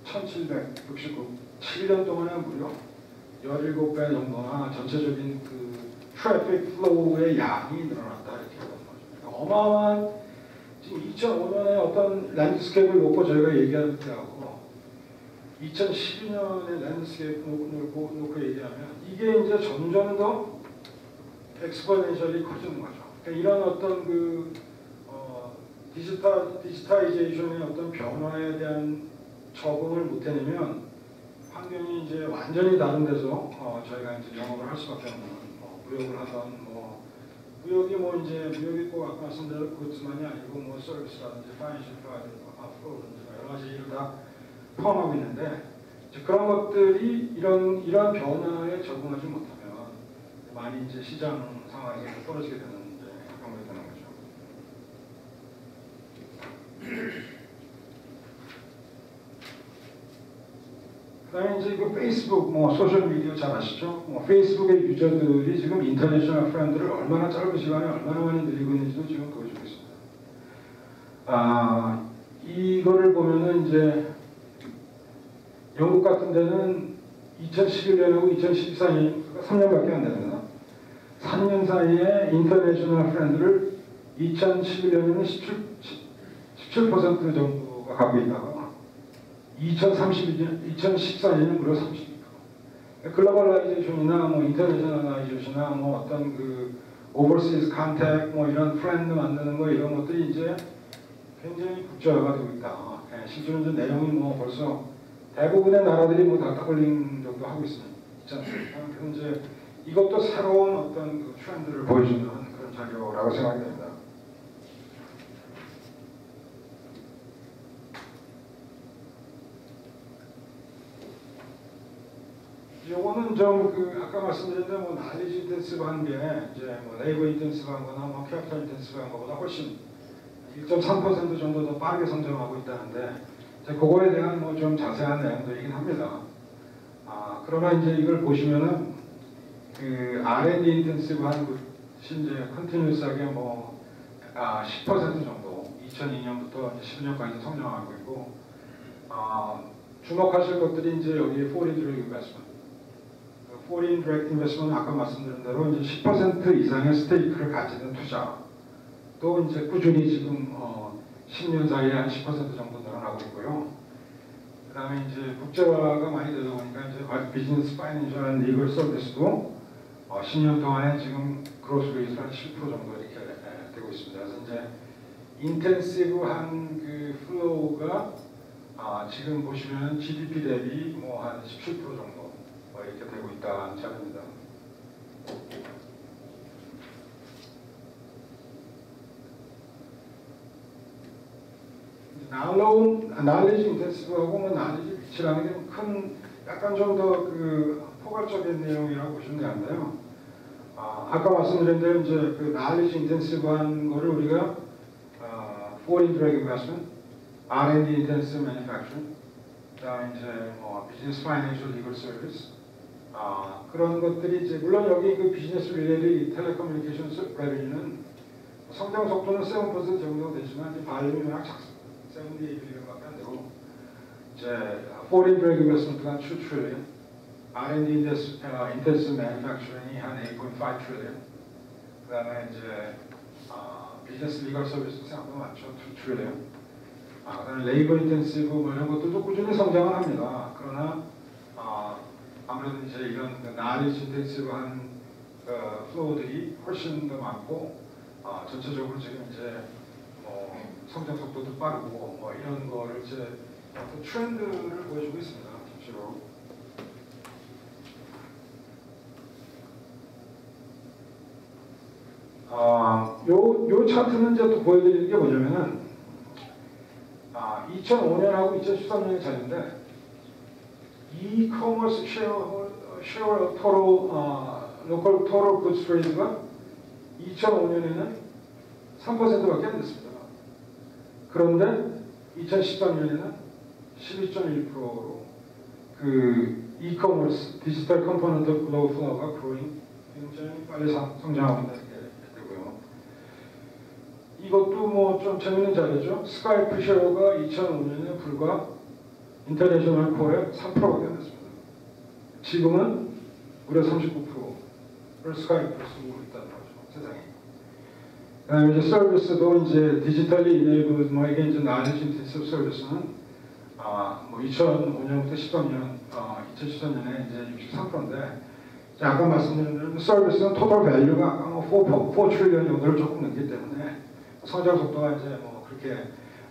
1769, 7년 동안에 무려 17배 정도나 전체적인 그 트래픽 플로우의 양이 늘어났다 이렇게 보는 거죠. 그러니까 어마어마한 지금 2005년에 어떤 랜드스케이프를 놓고 저희가 얘기할 때하고 2012년의 랜드스케이프 놓고 얘기하면 이게 이제 점점 더 엑스포넨셜이 커지는 거죠. 그러니까 이런 어떤 그 디지타이제이션의 어떤 변화에 대한 적응을 못해내면 환경이 이제 완전히 다른 데서 저희가 이제 영업을 할 수밖에 없는 무역을 하던 무역이 무역이 꼭 아까 말씀드린 그것만이 아니고 서비스라든지 파이낸셜 프로라든지 플로우든지 여러 가지 일을 다 포함하고 있는데 이제 그런 것들이 이런 변화에 적응하지 못하면 많이 이제 시장 상황에서 떨어지게 되는 경우가 되는 거죠. 그다음에 이제 그 페이스북, 소셜 미디어 잘 아시죠? 페이스북의 유저들이 지금 인터내셔널 프렌드를 얼마나 짧은 시간에 얼마나 많이 늘리고 있는지도 지금 보여주고 있습니다. 이거를 보면은 이제 영국 같은 데는 2011년하고 2014년, 3년밖에 안 됩니다. 3년 사이에 인터내셔널 프렌드를 2011년에는 17% 정도가 갖고 있다가 2014년에는 무려 30%. 글로벌라이제이션이나 인터내셔널라이제이션이나 어떤 그 오버시스 컨택 이런 프렌드 만드는 이런 것들이 이제 굉장히 국제화가 되고 있다. 실제로 이제 내용이 벌써 대부분의 나라들이 다 더블링 정도 하고 있지 않습니까? 그래서 이제 이것도 새로운 어떤 그 트렌드를 보여주는 그런 자료라고 생각이 됩니다. 요거는 좀 아까 말씀드린 대로 나리지 인텐시브한 게 이제 레이버 인텐시브한 거나 캐피탈 인텐시브한 거보다 훨씬 1.3% 정도 더 빠르게 성장하고 있다는데 그거에 대한 좀 자세한 내용들이긴 합니다. 그러나 이제 이걸 보시면은 그 R&D 인텐시브한 것이 이제 컨티뉴스하게 10% 정도 2002년부터 10년까지 성장하고 있고 주목하실 것들이 이제 여기 Foreign Direct Investment. Foreign Direct Investment 아까 말씀드린 대로 이제 10% 이상의 스테이크를 가지는 투자. 또 이제 꾸준히 지금 10년 사이에 한 10% 정도 늘어나고 있고요. 그다음에 이제 국제화가 많이 되다 보니까 이제 비즈니스 파이낸셜 리걸 서비스도 10년 동안에 지금 그로스 레이트가 한 10% 정도 이렇게 되고 있습니다. 그래서 이제 인텐시브한 그 플로우가 지금 보시면 GDP 대비 한 17% 정도 이렇게 되고 있다는 자료입니다. 나레지 인텐시브하고 나레지 위치라는 게 큰 약간 좀 더 포괄적인 내용이라고 보시면 되는데요. 아까 말씀드린 대로 이제 그 나레지 인텐시브한 거를 우리가 Foreign Direct Investment, R&D Intensive Manufacturing, 그다음에 이제 Business Financial Legal Service 그런 것들이 이제 물론 여기 그 비즈니스 릴레이 텔레커뮤니케이션 레베뉴는 성장 속도는 7% 정도 되지만 이제 발림이 약 78%밖에 안 되고 이제 Foreign Direct Investment가 2 trillion, R&D Intensive Manufacturing이 한 8.5 trillion, 그다음에 이제 Business Legal Service 생각보다 많죠, 2 trillion. 그다음에 Labor Intensive 이런 것들도 꾸준히 성장을 합니다. 그러나 아무래도 이제 이런 나리지 인텐시브한 플로우들이 훨씬 더 많고 전체적으로 지금 이제 성장 속도도 빠르고 이런 거를 이제 트렌드를 보여주고 있습니다. 실제로. 요 차트는 이제 또 보여드리는 게 뭐냐면은 2005년하고 2013년의 자료인데 이커머스 쉐어 로컬 토럴 굿스 트레이드가 2005년에는 3%밖에 안 됐습니다. 그런데 2013년에는 12.1%로 e-commerce, 디지털 컴포넌트 글로벌 플로우가 growing, 굉장히 빨리 성장하고 있다는 게 되고요. 이것도 뭐 좀 재밌는 자료죠. 스카이프 쉐어가 2005년에 불과 인터내셔널 코어의 3%가 됐습니다. 지금은 무려 39%를 스카이프를 쓰고 있다는 거죠. 세상에. 그다음에 이제 서비스도 이제 디지털리 이네이블 뭐 이게 이제 나눠진 인텐시브 서비스는 뭐 2005년부터 13년, 2013년에 이제 63%인데 아까 말씀드린 대로 서비스는 토탈 밸류가 아까 뭐 4 트릴리언 정도를 조금 넘기 때문에 성장 속도가 이제 뭐 그렇게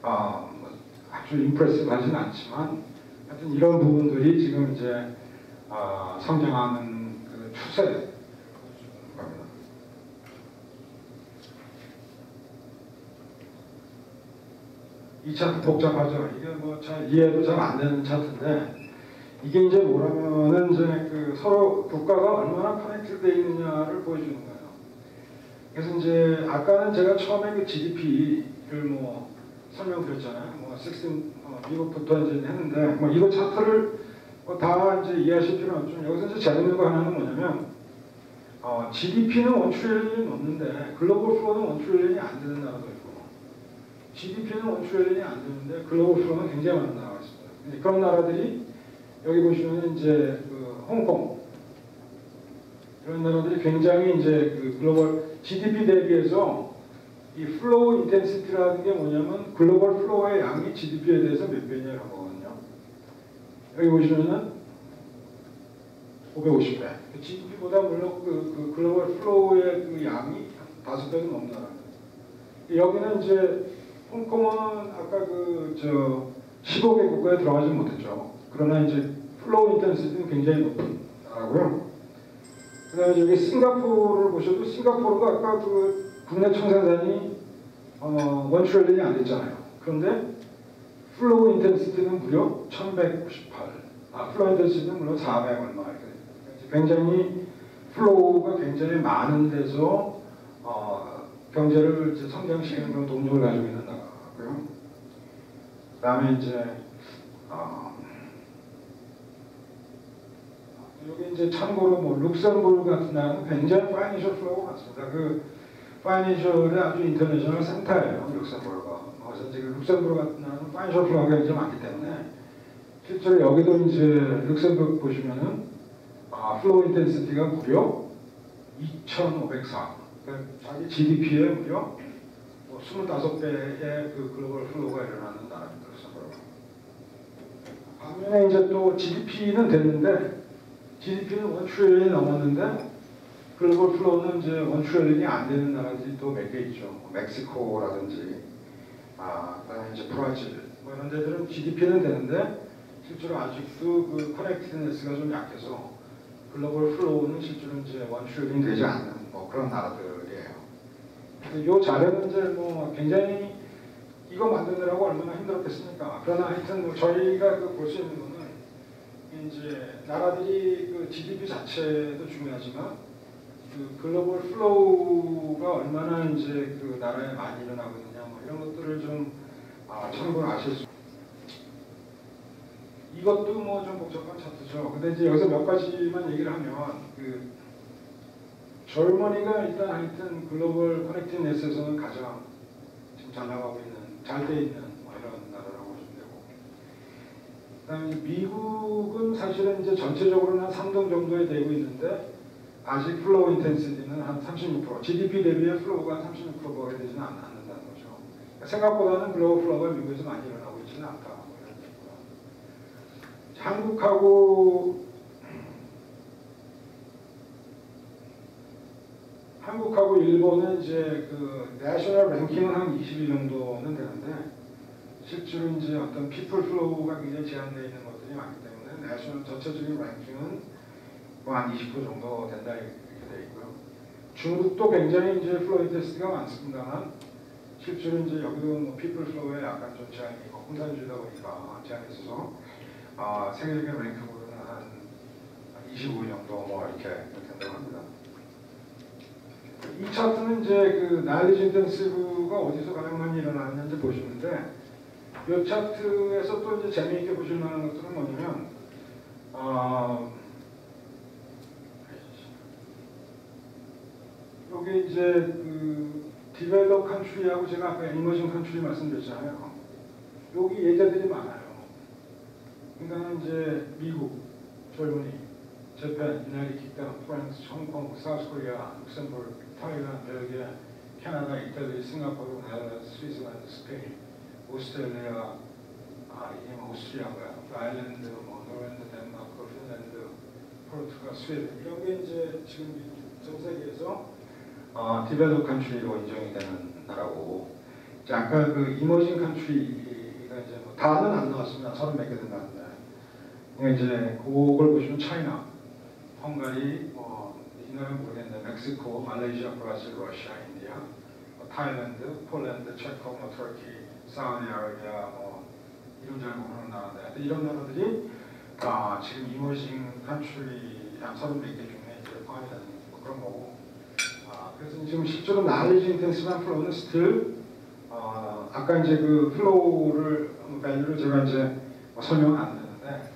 뭐 아주 임프레시브하지는 않지만 하여튼 이런 부분들이 지금 이제 성장하는 그 추세. 이 차트 복잡하죠. 이게 뭐 잘 이해도 잘 안 되는 차트인데 이게 이제 뭐라면은 이제 그 서로 국가가 얼마나 커넥트되어 있느냐를 보여주는 거예요. 그래서 이제 아까는 제가 처음에 그 GDP를 뭐 설명드렸잖아요. 뭐 16, 미국부터 이제 했는데 뭐 이거 차트를 뭐 다 이제 이해하실 필요는 없죠. 여기서 이제 재밌는 거 하나는 뭐냐면 GDP는 1 트릴리언이 넘는데 글로벌 플로우는 1 트릴리언이 안 되는 나라도 있고 GDP는 1 트릴리언이 안 되는데 글로벌 플로우는 굉장히 많은 나라가 있습니다. 그런 나라들이 여기 보시면 이제 그 홍콩 이런 나라들이 굉장히 이제 그 글로벌 GDP 대비해서 이 플로우 인텐시티라는 게 뭐냐면 글로벌 플로우의 양이 GDP에 대해서 몇 배냐는 거거든요. 여기 보시면은 550배. GDP보다 물론 그 글로벌 플로우의 그 양이 5배는 넘는 나라입니다. 여기는 이제 홍콩은 아까 그 15개 국가에 들어가지 못했죠. 그러나 이제 플로우 인텐시티는 굉장히 높은 나라고요. 그다음에 여기 싱가포르를 보셔도 싱가포르가 아까 그 국내 청산산이 1 트릴리언이 안 됐잖아요. 그런데 플로우 인텐시티는 무려 1198. 플로우 인텐시티는 물론 400 얼마 이렇게. 굉장히 플로우가 굉장히 많은 데서 경제를 이제 성장시키는 그런 동력을 가지고 있는 나라고요. 그다음에 이제 여기 이제 참고로 뭐 룩셈부르크 같은 나라는 굉장히 파이낸셜 플로우가 많습니다. 그 파이낸셜의 아주 인터내셔널 센터예요, 룩셈부르크가. 그래서 지금 룩셈부르크 같은 나라는 파이낸셜 플로우가 굉장히 많기 때문에 실제로 여기도 이제 룩셈부르크 보시면은 플로우 인텐시티가 무려 2,504. 그러니까 자기 GDP에 무려 25배의 그 글로벌 플로우가 일어나는 나라입니다. 반면에 이제 또 GDP는 됐는데 GDP는 1 트릴리언이 넘었는데 글로벌 플로우는 이제 1 트릴리언이 안 되는 나라들이 또 몇 개 있죠. 멕시코라든지 그다음에 이제 브라질 뭐 이런 데들은 GDP는 되는데 실제로 아직도 그 커넥티드네스가 좀 약해서 글로벌 플로우는 실제로 이제 1 트릴리언이 되지 않는 뭐 그런 나라들이에요. 이 자료는 이제 뭐 굉장히 이거 만드느라고 얼마나 힘들었겠습니까? 그러나 하여튼 뭐 저희가 그 볼 수 있는 거는 이제 나라들이 그 GDP 자체도 중요하지만 그 글로벌 플로우가 얼마나 이제 그 나라에 많이 일어나고 있느냐 뭐 이런 것들을 좀 참고로 아실 수. 이것도 뭐 좀 복잡한 차트죠. 근데 이제 여기서 몇 가지만 얘기를 하면 그 젊은이가 일단 하여튼 글로벌 커넥티브네스에서는 가장 지금 잘 나가고 있는, 잘 돼 있는 뭐 이런 나라라고 보시면 되고. 그다음에 미국은 사실은 이제 전체적으로는 한 3등 정도에 되고 있는데 아직 플로우 인텐시티는 한 36%, GDP 대비의 플로우가 한 36%가 되지는 않는다는 거죠. 생각보다는 글로벌 플로우가 미국에서 많이 일어나고 있지는 않다. 한국하고 일본은 이제 그 내셔널 랭킹은 한 20위 정도는 되는데 실제로 이제 어떤 피플 플로우가 굉장히 제한되어 있는 것들이 많기 때문에 내셔널 전체적인 랭킹은 뭐 한 20% 정도 된다 이렇게 되어 있고요. 중국도 굉장히 이제 플로우 인텐시티가 많습니다만 실제로 이제 여기도 뭐 피플 플로우에 약간 좀 제한이 있고 공산주의다 보니까 제한이 있어서 세계적인 랭킹으로는 한 25위 정도 뭐 이렇게 된다고 합니다. 이 차트는 이제 그 나일리지 인텐시브가 어디서 가장 많이 일어나는지 보시는데 이 차트에서 또 이제 재미있게 보실 만한 것들은 뭐냐면 여기 이제 그 디벨롭 컨트리하고 제가 아까 이머징 컨트리 말씀드렸잖아요. 여기 예제들이 많아요. 그러니까 이제 미국, 절머니, 재팬, 유나이티드 킹덤, 프랑스, 홍콩, 사우스코리아, 룩셈부르크, 타이완, 벨기에, 캐나다, 이탈리, 싱가포르, 네덜란드, 스위스랜드, 스페인, 오스트레일리아, 이게 뭐 오스트리아고요. 아일랜드, 뭐 노르웨이, 덴마크, 핀란드, 포르투갈, 스웨덴 이런 게 이제 지금 전 세계에서 디벨롭 컨트리로 인정이 되는 나라고. 이제 아까 그 이머징 컨트리가 이제 뭐 다는 안 나왔습니다. 30몇 개 된다는데. 그러니까 이제 그걸 보시면 차이나, 헝가리, 이 나라는 모르겠는데 멕시코, 말레이시아, 브라질, 러시아, 인디아, 타일랜드, 폴란드, 체코, 터키, 사우디아라비아, 이름 잘 모르는 나라인데 이런 나라들이 지금 이머징 컨트리 한 30몇 개 중에 이제 포함이 되는 그런 거고. 그래서 지금 실제로 knowledge intensive한 플로우는 still 아까 이제 그 플로우를 밸류를 제가 이제 설명은 안 되는데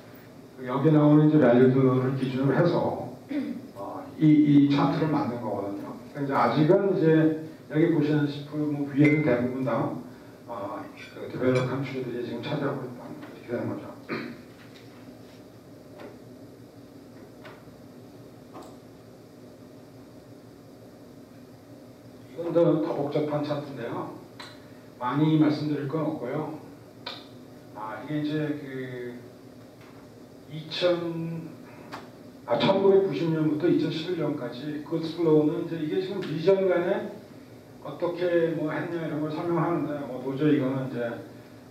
여기 나오는 이제 밸류들을 기준으로 해서 이 차트를 만든 거거든요. 그러니까 이제 아직은 이제 여기 보시다시피 뭐 위에는 대부분 다 그 디벨롭 컨트리들이 지금 차지하고 있다 이렇게 되는 거죠. 이건 더 복잡한 차트인데요. 많이 말씀드릴 건 없고요. 이게 이제 그 1990년부터 2011년까지 굿플로우는 이제 이게 지금 리전 간에 어떻게 뭐 했냐 이런 걸 설명하는데 도저히 이거는 이제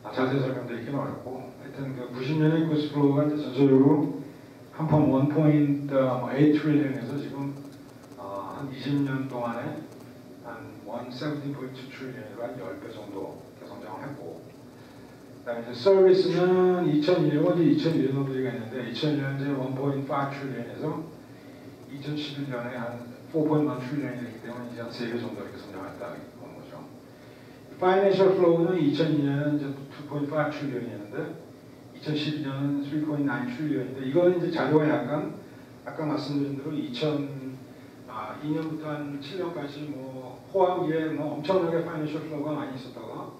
자세히 설명드리기는 어렵고 하여튼 그 90년에 굿플로우가 이제 전체적으로 한판 1.8 트릴리언에서 지금 한 20년 동안에 한 117.2 트릴리언으로 한 10배 정도 성장을 했고 그다음에 이제 서비스는 2001년, 2001년도 얘기가 있는데 2001년 이제 1.5 트릴리언에서 2011년에 한 4.1 트릴리언이기 때문에 이제 한 3배 정도 이렇게 성장했다는 거죠. 파이낸셜 플로우는 2002년은 이제 2.5 트릴리언이었는데 2012년은 3.9 트릴리언인데 이거는 이제 자료가 약간 아까 말씀드린 대로 2002년부터 한 7년까지 뭐 호황기에 뭐 엄청나게 파이낸셜 플로우가 많이 있었다가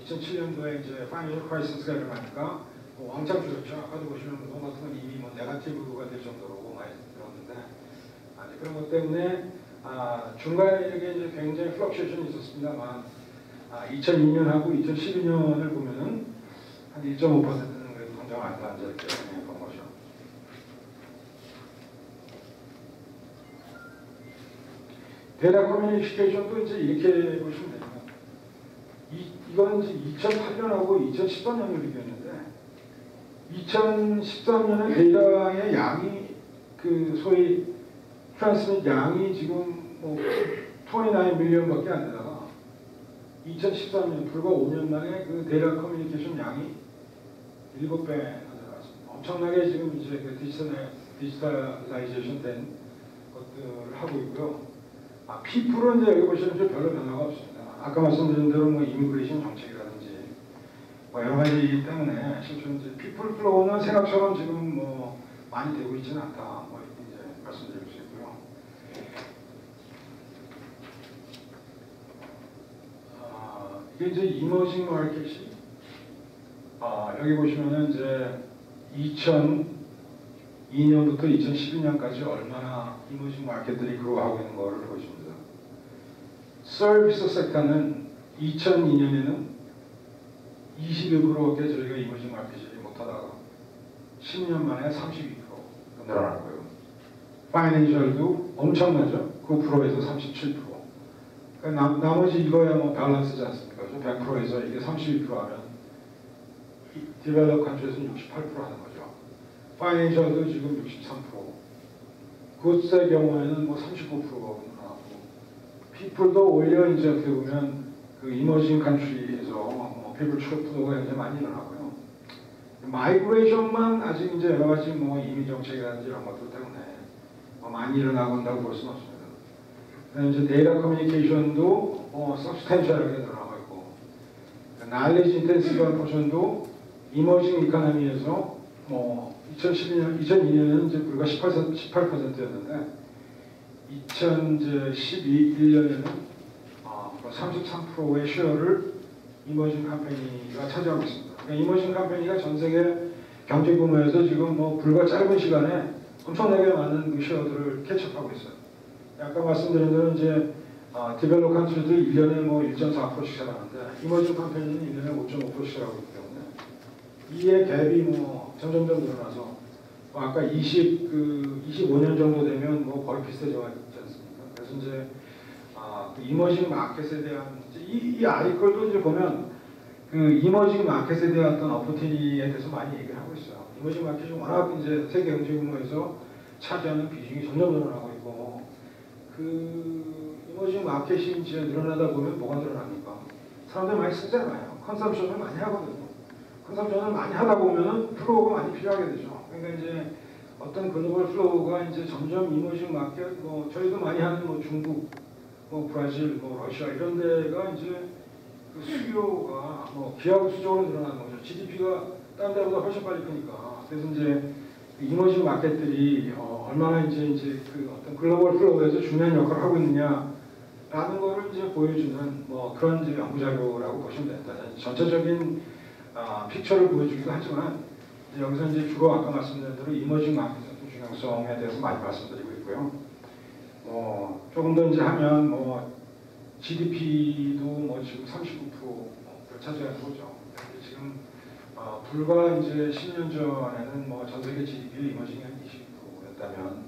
2007년도에 이제 파이낸셜 크라이시스가 일어나니까 뭐 왕창 줄었죠. 아까도 보시면 돈 같은 건 이미 뭐 네거티브가 될 정도로 많이 들었는데 그런 것 때문에 중간에 이게 이제 굉장히 플럭슈에이션이 있었습니다만 2002년하고 2012년을 보면은 한 1.5%는 그래도 성장을 한다 이렇게 본 거죠. 데이터 커뮤니케이션도 이제 이렇게 보시면 됩니다. 이건 이제 2008년하고 2013년을 비교했는데 2013년에 데이터의 양이 그 소위 트랜스밋 양이 지금 뭐 29 밀리언밖에 안 되다가 2013년 불과 5년 만에 그 데이터 커뮤니케이션 양이 7배 늘어났습니다. 엄청나게 지금 이제 그 디지털라이제이션 된 것들을 하고 있고요. 피플은 이제 여기 보시면 별로 변화가 없습니다. 아까 말씀드린 대로 뭐 이미그레이션 정책이라든지 뭐 여러 가지이기 때문에 실제로 이제 피플 플로우는 생각처럼 지금 뭐 많이 되고 있지는 않다. 뭐 이렇게 이제 말씀드릴 수 있고요. 이게 이제 이머징 마켓이 여기 보시면은 이제 2002년부터 2012년까지 얼마나 이머징 마켓들이 그로하고 있는 거를 보십니다. 서비스 섹터는 2002년에는 21%밖에 저희가 이머징 마켓이 못하다가 10년 만에 32% 늘어났고요. 파이낸셜도 엄청나죠. 9%에서 37%. 그러니까 나머지 이거야 뭐 밸런스지 않습니까? 100%에서 이게 32% 하면 디벨롭 컨트리에서는 68% 하는 거죠. 파이낸셜도 지금 63%. 굿스의 경우에는 뭐 39%가 늘어났고, 피플도 오히려 이제 어떻게 보면 그 이머징 컨트리에서 피플 출업도가 굉장히 많이 일어나고요. 마이그레이션만 아직 이제 여러 가지 뭐 이미 정책이라든지 이런 것들 때문에 많이 일어나고 있다고 볼 수는 없습니다. 이제 데이터 커뮤니케이션도 서브스텐셜하게 늘어나고 있고, knowledge intensive한 포션도 이머징 이코노미에서 2002년은 이제 불과 18%였는데 2012년에는 33%의 쉐어를 이머징 컴퍼니가 차지하고 있습니다. 그러니까 이머징 컴퍼니가 전 세계 경제 규모에서 지금 불과 짧은 시간에 엄청나게 많은 그 쉐어들을 캐치업하고 있어요. 아까 말씀드린 대로 이제 디벨롭 컨트리들 1년에 1.4%씩 자라는데 이머징 컴퍼니는 1년에 5.5%씩 자라고 있기 때문에 이의 갭이 점점점 늘어나서 아까 25년 정도 되면 거의 비슷해져 있지 않습니까? 그래서 이제 그 이머징 마켓에 대한 이 아이콜도 이제 보면 그 이머징 마켓에 대한 어떤 어퍼튜니티에 대해서 많이 얘기를 하고 있어요. 이머징 마켓이 워낙 이제 세계 경제 규모에서 차지하는 비중이 점점 늘어나고 있고 그 이머징 마켓이 이제 늘어나다 보면 뭐가 늘어납니까? 사람들이 많이 쓰잖아요. 컨섬션을 많이 하거든요. 컨섬션을 많이 하다 보면은 플로우가 많이 필요하게 되죠. 그러니까 이제 어떤 글로벌 플로우가 이제 점점 이머징 마켓, 저희도 많이 하는 중국, 브라질, 러시아 이런 데가 이제 그 수요가 기하급수적으로 늘어나는 거죠. GDP가 다른 데보다 훨씬 빨리 크니까. 그래서 이제 이머징 마켓들이 얼마나 이제 그 어떤 글로벌 플로우에서 중요한 역할을 하고 있느냐라는 거를 이제 보여주는 그런 이제 연구 자료라고 보시면 됩니다. 전체적인 픽처를 보여주기도 하지만 여기서 이제 주로 아까 말씀드린 대로 이머징 마켓의 중요성에 대해서 많이 말씀드리고 있고요. 조금 더 이제 하면 GDP도 지금 39%를 차지하는 거죠. 지금 불과 이제 10년 전에는 전 세계 GDP의 이머징이 한 20%였다면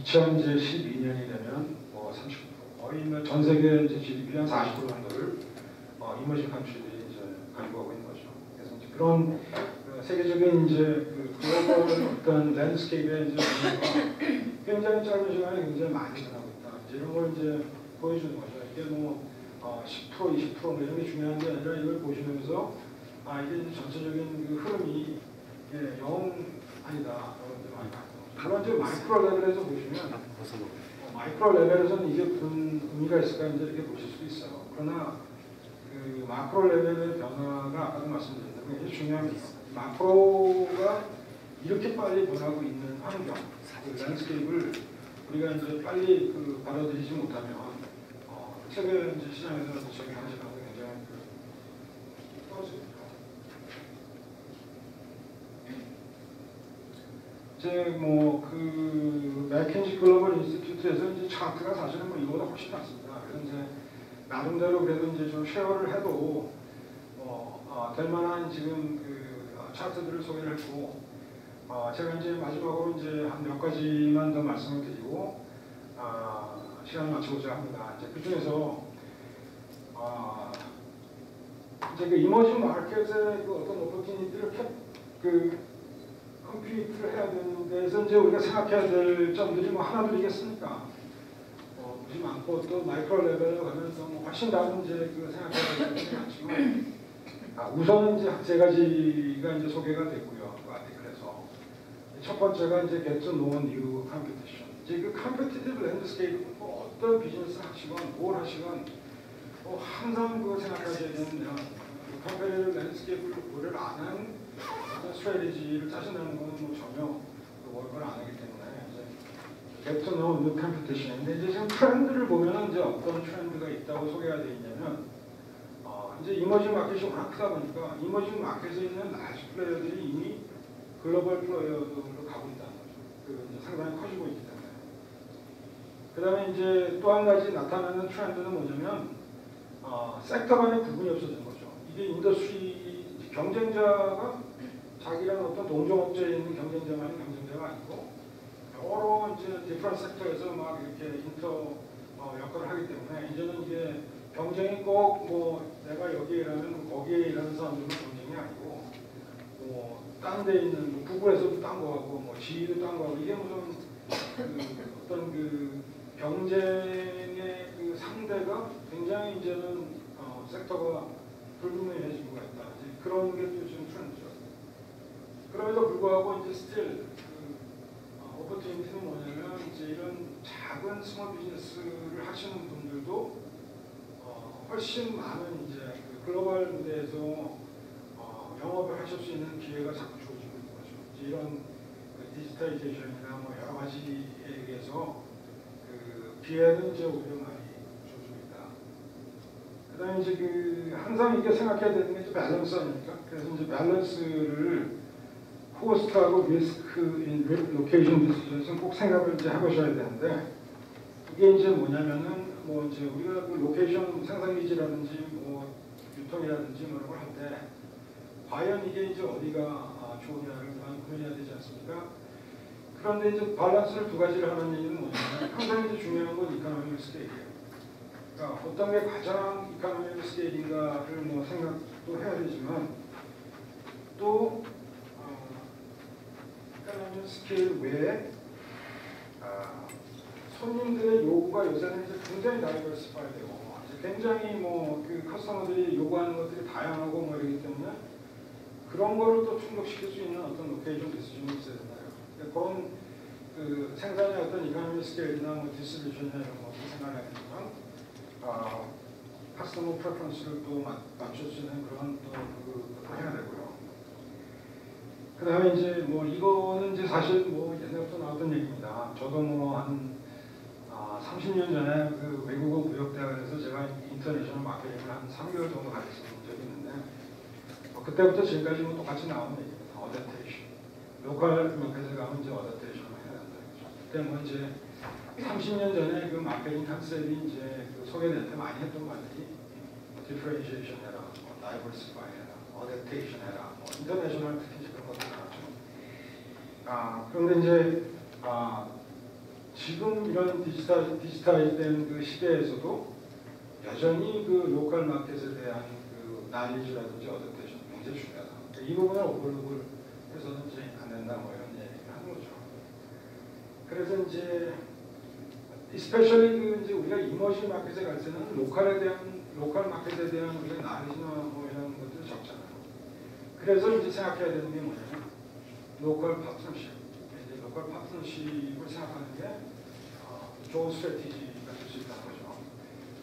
2012년이 되면 39%, 거의 전 세계 이제 GDP 한 40% 정도를 이머징 컨트리들이 이제 가지고 가고 있는 거죠. 그래서 이제 그런 세계적인 이제 그 글로벌 어떤 랜드스케이프에 이제 굉장히 짧은 시간에 굉장히 많이 변하고 있다. 이제 이런 걸 이제 보여주는 거죠. 이게 10%, 20% 이런 게 중요한 게 아니라 이걸 보시면서 이게 이제 전체적인 그 흐름이 영 아니다. 여러분들 많이 봤죠. 물론 이제 마이크로 레벨에서 보시면 마이크로 레벨에서는 이게 무슨 의미가 있을까 이제 이렇게 보실 수도 있어요. 그러나 그 마크로 레벨의 변화가 아까도 말씀드린 대로 굉장히 중요한 게 있어요. 마크로가 이렇게 빨리 변하고 있는 환경, 그 랜드스케이프를 우리가 이제 빨리 받아들이지 못하면 세계 이제 시장에서 적용하는 시간이 굉장히 떨어집니다. 이제 그 맥킨지 글로벌 인스티튜트에서 이제 차트가 사실은 이거보다 훨씬 낫습니다. 그래서 이제 나름대로 그래도 이제 좀 쉐어를 해도 될 만한 지금 그 차트들을 소개를 했고 제가 이제 마지막으로 이제 한 몇 가지만 더 말씀을 드리고 시간을 마치고자 합니다. 이제 그 중에서 이제 그 이머징 마켓의 그 어떤 오퍼튜니티를 컴퓨트를 해야 되는 데서 이제 우리가 생각해야 될 점들이 하나둘이겠습니까? 무지 많고 또 마이크로 레벨로 가면서 훨씬 다른 이제 그 생각해야 될 점이 많지만 우선은 이제 세 가지가 이제 소개가 됐고요. 그 아티클에서 첫 번째가 이제 get to know new competition. 이제 그 컴피티티브 랜드스케이프 어떤 비즈니스를 하시건 뭘 하시건 항상 그거 생각하셔야 되는데요. 컴피티티브 랜드스케이프를 고려를 안 한 어떤 스트래티지를 짜신다는 것은 전혀 그걸 안 하기 때문에 이제 get to know new competition인데 이제 지금 트렌드를 보면 이제 어떤 트렌드가 있다고 소개가 되어 있냐면 이제 이머징 마켓이 워낙 크다 보니까 이머징 마켓에 있는 라지 플레이어들이 이미 글로벌 플레이어들로 가고 있다는 거죠. 이제 상당히 커지고 있기 때문에. 그 다음에 이제 또 한 가지 나타나는 트렌드는 뭐냐면 섹터 간의 구분이 없어지는 거죠. 이게 인더스트리 경쟁자가 자기랑 어떤 동종업체에 있는 경쟁자만이 경쟁자가 아니고 여러 이제 디프런트 섹터에서 막 이렇게 역할을 하기 때문에 이제는 이게 경쟁이 꼭 내가 여기에 일하면 거기에 일하는 사람들은 경쟁이 아니고 딴 데 있는 구글에서도 딴 거 하고 지휘도 딴 거 하고 이게 무슨 어떤 그 경쟁의 그 상대가 굉장히 이제는 섹터가 불분명해지고 있다. 그런 게 또 지금 트렌드죠. 그럼에도 불구하고 이제 스틸 오퍼튜니티는 뭐냐면 이제 이런 작은 스몰 비즈니스를 하시는 분들도 훨씬 많은 이제 글로벌 무대에서 영업을 하실 수 있는 기회가 자꾸 주어지고 있는 거죠. 이제 이런 디지털이제이션이나 뭐 여러 가지에 의해서 그 피해는 이제 오히려 많이 줍니다. 그다음에 이제 그 항상 이게 생각해야 되는 게 이제 밸런스 아닙니까? 그래서 이제 밸런스를 코스트하고 리스크 인 로케이션 디시전은 꼭 생각을 이제 해보셔야 되는데 이게 이제 뭐냐면은 뭐 이제 우리가 그 로케이션 생산기지라든지 뭐 유통이라든지 뭐 이런 걸 할 때 과연 이게 이제 어디가 좋으냐를 많이 고민해야 되지 않습니까? 그런데 이제 밸런스를 두 가지를 하는 얘기는 뭐냐면 항상 이제 중요한 건 이코노믹 스케일이에요. 그러니까 어떤 게 가장 이코노믹 스케일인가를 뭐 생각도 해야 되지만 또 이코노믹 스케일 외에 손님들의 요구가 요새는 이제 굉장히 다이버시파이되고 굉장히 뭐 그 커스터머들이 요구하는 것들이 다양하고 뭐 이러기 때문에 그런 거를 또 충족시킬 수 있는 어떤 로케이션 디시전이 있어야 된다요. 그런 그 생산의 어떤 이코노미 스케일이나 뭐 디스트리뷰션이나 이런 것도 생각해야지만 커스터머 프레퍼런스를 또 맞출 수 있는 그런 또 그것도 해야 되고요. 그 다음에 이제 뭐 이거는 이제 사실 뭐 옛날부터 나왔던 얘기입니다. 저도 뭐 한 30년 전에 그 외국어 무역대학에서 제가 인터내셔널 마케팅을 한 3개월 정도 가르친 적이 있는데 그때부터 지금까지 뭐 똑같이 나오는 얘기입니다. 어댑테이션. 로컬 마켓에 가면 이제 어댑테이션을 해야 된다. 그때 뭐 이제 30년 전에 그 마케팅 컨셉이 이제 그 소개될 때 많이 했던 말들이 디퍼런시에이션 해라, 뭐 다이버시파이 해라, 어댑테이션 해라, 뭐 인터내셔널 특히 그런 것들 나왔죠. 그런데 이제 지금 이런 디지털된 그 시대에서도 여전히 그 로컬 마켓에 대한 그 나리지라든지 어댑테이션 굉장히 중요하다. 이 부분을 오버룩을 해서는 이제 안 된다 뭐 이런 얘기를 하는 거죠. 그래서 이제 especially 그 이제 우리가 이머징 마켓에 갈 때는 로컬 마켓에 대한 우리가 나리지나 뭐 이런 것들이 적잖아요. 그래서 이제 생각해야 되는 게 뭐냐면 로컬 파트너십. 로컬 파트너십을 생각하는 게 좋은 스트래티지가 될 수 있다는 거죠.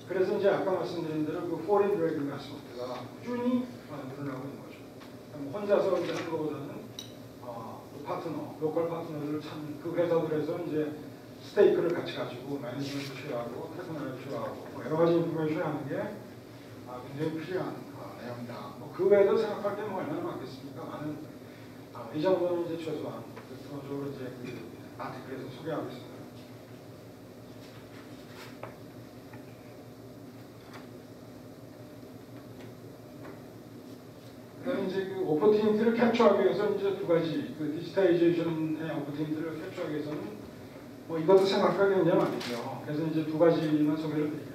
그래서 이제 아까 말씀드린 대로 그 foreign direct investment가 꾸준히 늘어나고 있는 거죠. 혼자서 이제 하는 것보다는 파트너, 로컬 파트너를 찾는 그 회사들에서 이제 스테이크를 같이 가지고 매니지먼트 쉐어하고 테크놀로지 쉐어하고 뭐 여러 가지 인포메이션을 하는 게 굉장히 필요한 내용이다. 그 외에도 생각할 게 뭐 얼마나 많겠습니까? 많은 이 정도는 이제 최소한 기본적으로 이제 그 아티클에서 소개하고 있습니다. 그다음에 이제 그 오퍼튜니티를 캡처하기 위해서 이제 두 가지 그 디지타이제이션의 오퍼튜니티를 캡처하기 위해서는 뭐 이것도 생각하기 굉장히 많죠. 그래서 이제 두 가지만 소개를 드리면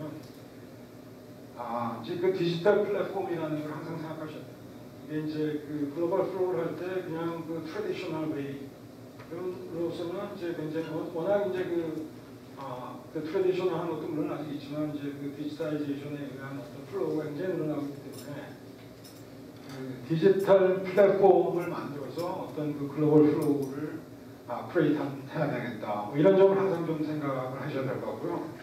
이제 그 디지털 플랫폼이라는 걸 항상 생각하셔야 돼요. 이게 이제 그 글로벌 플로우를 할 때 그냥 그 트래디셔널 웨이로서는 이제 굉장히 워낙 이제 그 트래디셔널한 것도 물론 아직 있지만 이제 그 디지털이제이션에 의한 어떤 플로우가 굉장히 늘어나고 있기 때문에 그 디지털 플랫폼을 만들어서 어떤 그 글로벌 플로우를 크리에이트 해야 되겠다. 뭐 이런 점을 항상 좀 생각을 하셔야 될 것 같고요.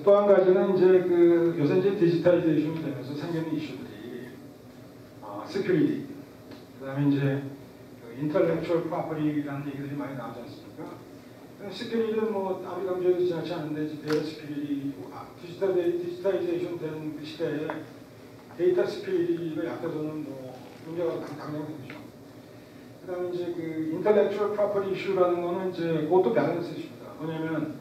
또 한 가지는 이제 그 요새 이제 디지털이제이션이 되면서 생기는 이슈들이 security, 그다음에 이제 intellectual property라는 얘기들이 많이 나오지 않습니까? security는 뭐 아무리 강조해도 지나치 않은데 데이터 security, 디지털이제이션 된 그 시대에 데이터 security가 약해서는 뭐 문제가 당장 생기죠. 그다음에 이제 그 intellectual property issue라는 거는 이제 그것도 밸런스 이슈입니다. 뭐냐면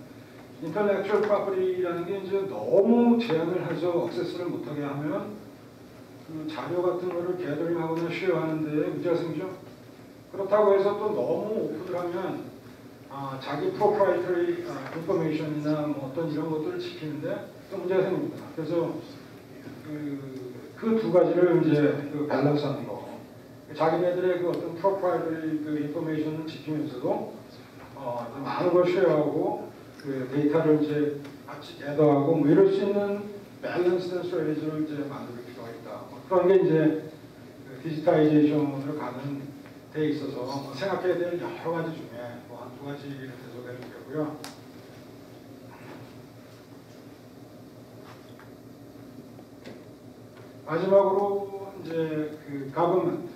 intellectual property라는 게 이제 너무 제한을 해서 액세스를 못하게 하면 그 자료 같은 거를 게더링하거나 쉐어하는데 문제가 생기죠. 그렇다고 해서 또 너무 오픈을 하면 자기 프로프라이터리 인포메이션이나 뭐 어떤 이런 것들을 지키는데 또 문제가 생깁니다. 그래서 그 두 가지를 이제 그 밸런스하는 거. 자기네들의 그 어떤 프로프라이터리 그 인포메이션을 지키면서도 많은 걸 쉐어하고 그 데이터를 이제 같이 게더하고 뭐 이럴 수 있는 밸런스된 스트래티지를 이제 만들 필요가 있다. 그런 게 이제 그 디지털이제이션으로 가는 데 있어서 생각해야 될 여러 가지 중에 뭐 한 두 가지를 소개해 드리고요. 마지막으로 이제 그 가버먼트.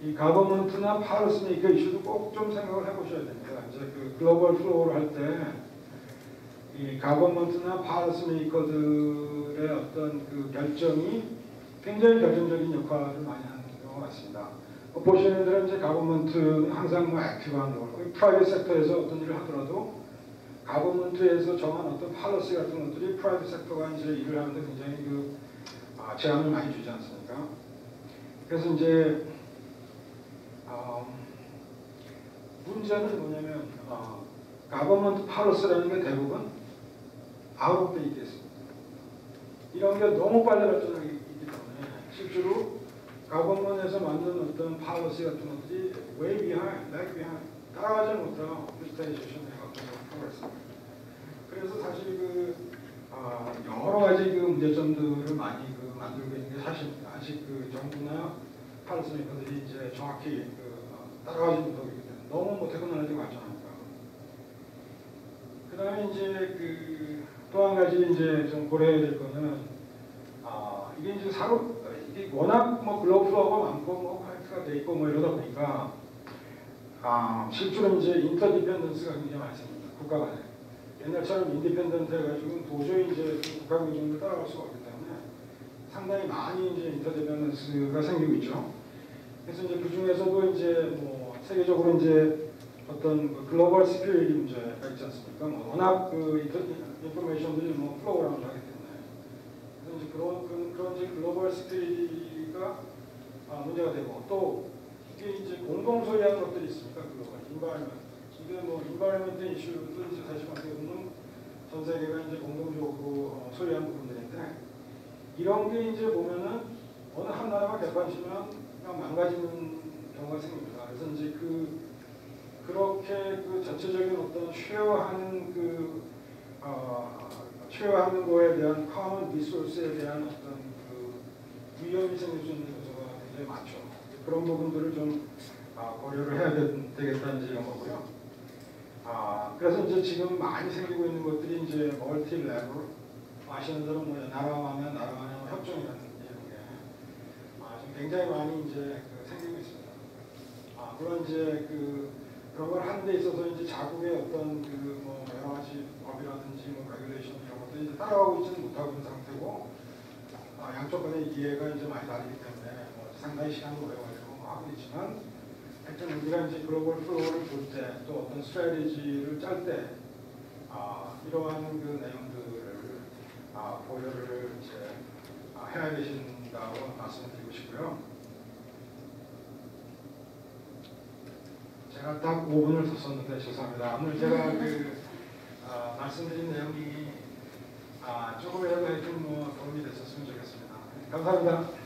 이 가버먼트나 팔러스메이커 이슈도 꼭 좀 생각을 해보셔야 됩니다. 이제 그 글로벌 플로우를 할 때 이 가버먼트나 팔러스메이커들의 어떤 그 결정이 굉장히 결정적인 역할을 많이 하는 경우가 많습니다. 보시는 분들은 이제 가버먼트는 항상 뭐 액티브한 롤, 프라이빗 섹터에서 어떤 일을 하더라도 가버먼트에서 정한 어떤 팔러시 같은 것들이 프라이빗 섹터가 이제 일을 하는데 굉장히 그 제한을 많이 주지 않습니까? 그래서 이제 문제는 뭐냐면 가버먼트 팔러스라는 게 대부분 아웃데이트 있습니다. 이런 게 너무 빨리 발전하기 때문에 실제로 가버먼트에서 만든 어떤 팔러시 같은 것들이 way behind, lag behind 따라가지 못하고 비슷해지셔야 하고 있습니다. 그래서 사실 그 여러 가지 그 문제점들을 많이 그 만들고 있는 게 사실입니다. 아직 그 정부나 팔러스메이커들이 이제 정확히 따라가지 못하고 있기 때문에 너무 뭐 테크놀로지 발전하니까. 그 다음에 이제 그 또 한 가지 이제 좀 고려해야 될 거는 이게 이제 이게 워낙 뭐 글로벌 플로우가 많고 뭐 화이트가 돼 있고 뭐 이러다 보니까 실제로 이제 인터디펜던스가 굉장히 많이 생깁니다. 국가 간에. 옛날처럼 인디펜던트 해가지고 도저히 이제 국가 경쟁을 따라갈 수가 없기 때문에 상당히 많이 이제 인터디펜던스가 생기고 있죠. 그래서 이제 그 중에서도 이제 뭐 세계적으로 이제 어떤 그 글로벌 시큐리티 문제가 있지 않습니까? 뭐 워낙 그 인포메이션들이 뭐 플로우라고 하기 때문에 그래서 이제 그런 이제 글로벌 시큐리티가 문제가 되고 또 이게 이제 공동 소유하는 것들이 있습니까? 글로벌 인바이런먼트 이게 뭐 인바이런먼트 이슈도 이제 다시 어떻게 보면 전 세계가 이제 공동적으로 소유하는 부분들인데 이런 게 이제 보면은 어느 한 나라가 개판치면 그냥 망가지는 경우가 생깁니다. 그래서 이제 그렇게 그 전체적인 어떤 쉐어하는 거에 대한 커먼 리소스에 대한 어떤 그 위험이 생길 수 있는 요소가 굉장히 많죠. 그런 부분들을 좀 고려를 해야 되겠다는 이런 거고요. 그래서 이제 지금 많이 생기고 있는 것들이 이제 멀티 레벨 아시는 대로 뭐 나라와는 협정이라는 이런 게 지금 굉장히 많이 이제 생기고 있습니다. 물론 이제 그런 걸 하는 데 있어서 이제 자국의 어떤 그 뭐 여러 가지 법이라든지 뭐 레귤레이션 이런 것들이 이제 따라가고 있지는 못하고 있는 상태고 양쪽 간의 이해가 이제 많이 다르기 때문에 뭐 상당히 시간이 오래 걸리고 하고 있지만 하여튼 우리가 이제 글로벌 플로우를 볼 때 또 어떤 스트래티지를 짤 때 이러한 그 내용들을 고려를 이제 해야 되신다고 말씀을 드리고 싶고요. 제가 딱 5분을 더 썼는데 죄송합니다. 오늘 제가 말씀드린 내용이 조금이라도 하여튼 뭐 도움이 됐었으면 좋겠습니다. 감사합니다.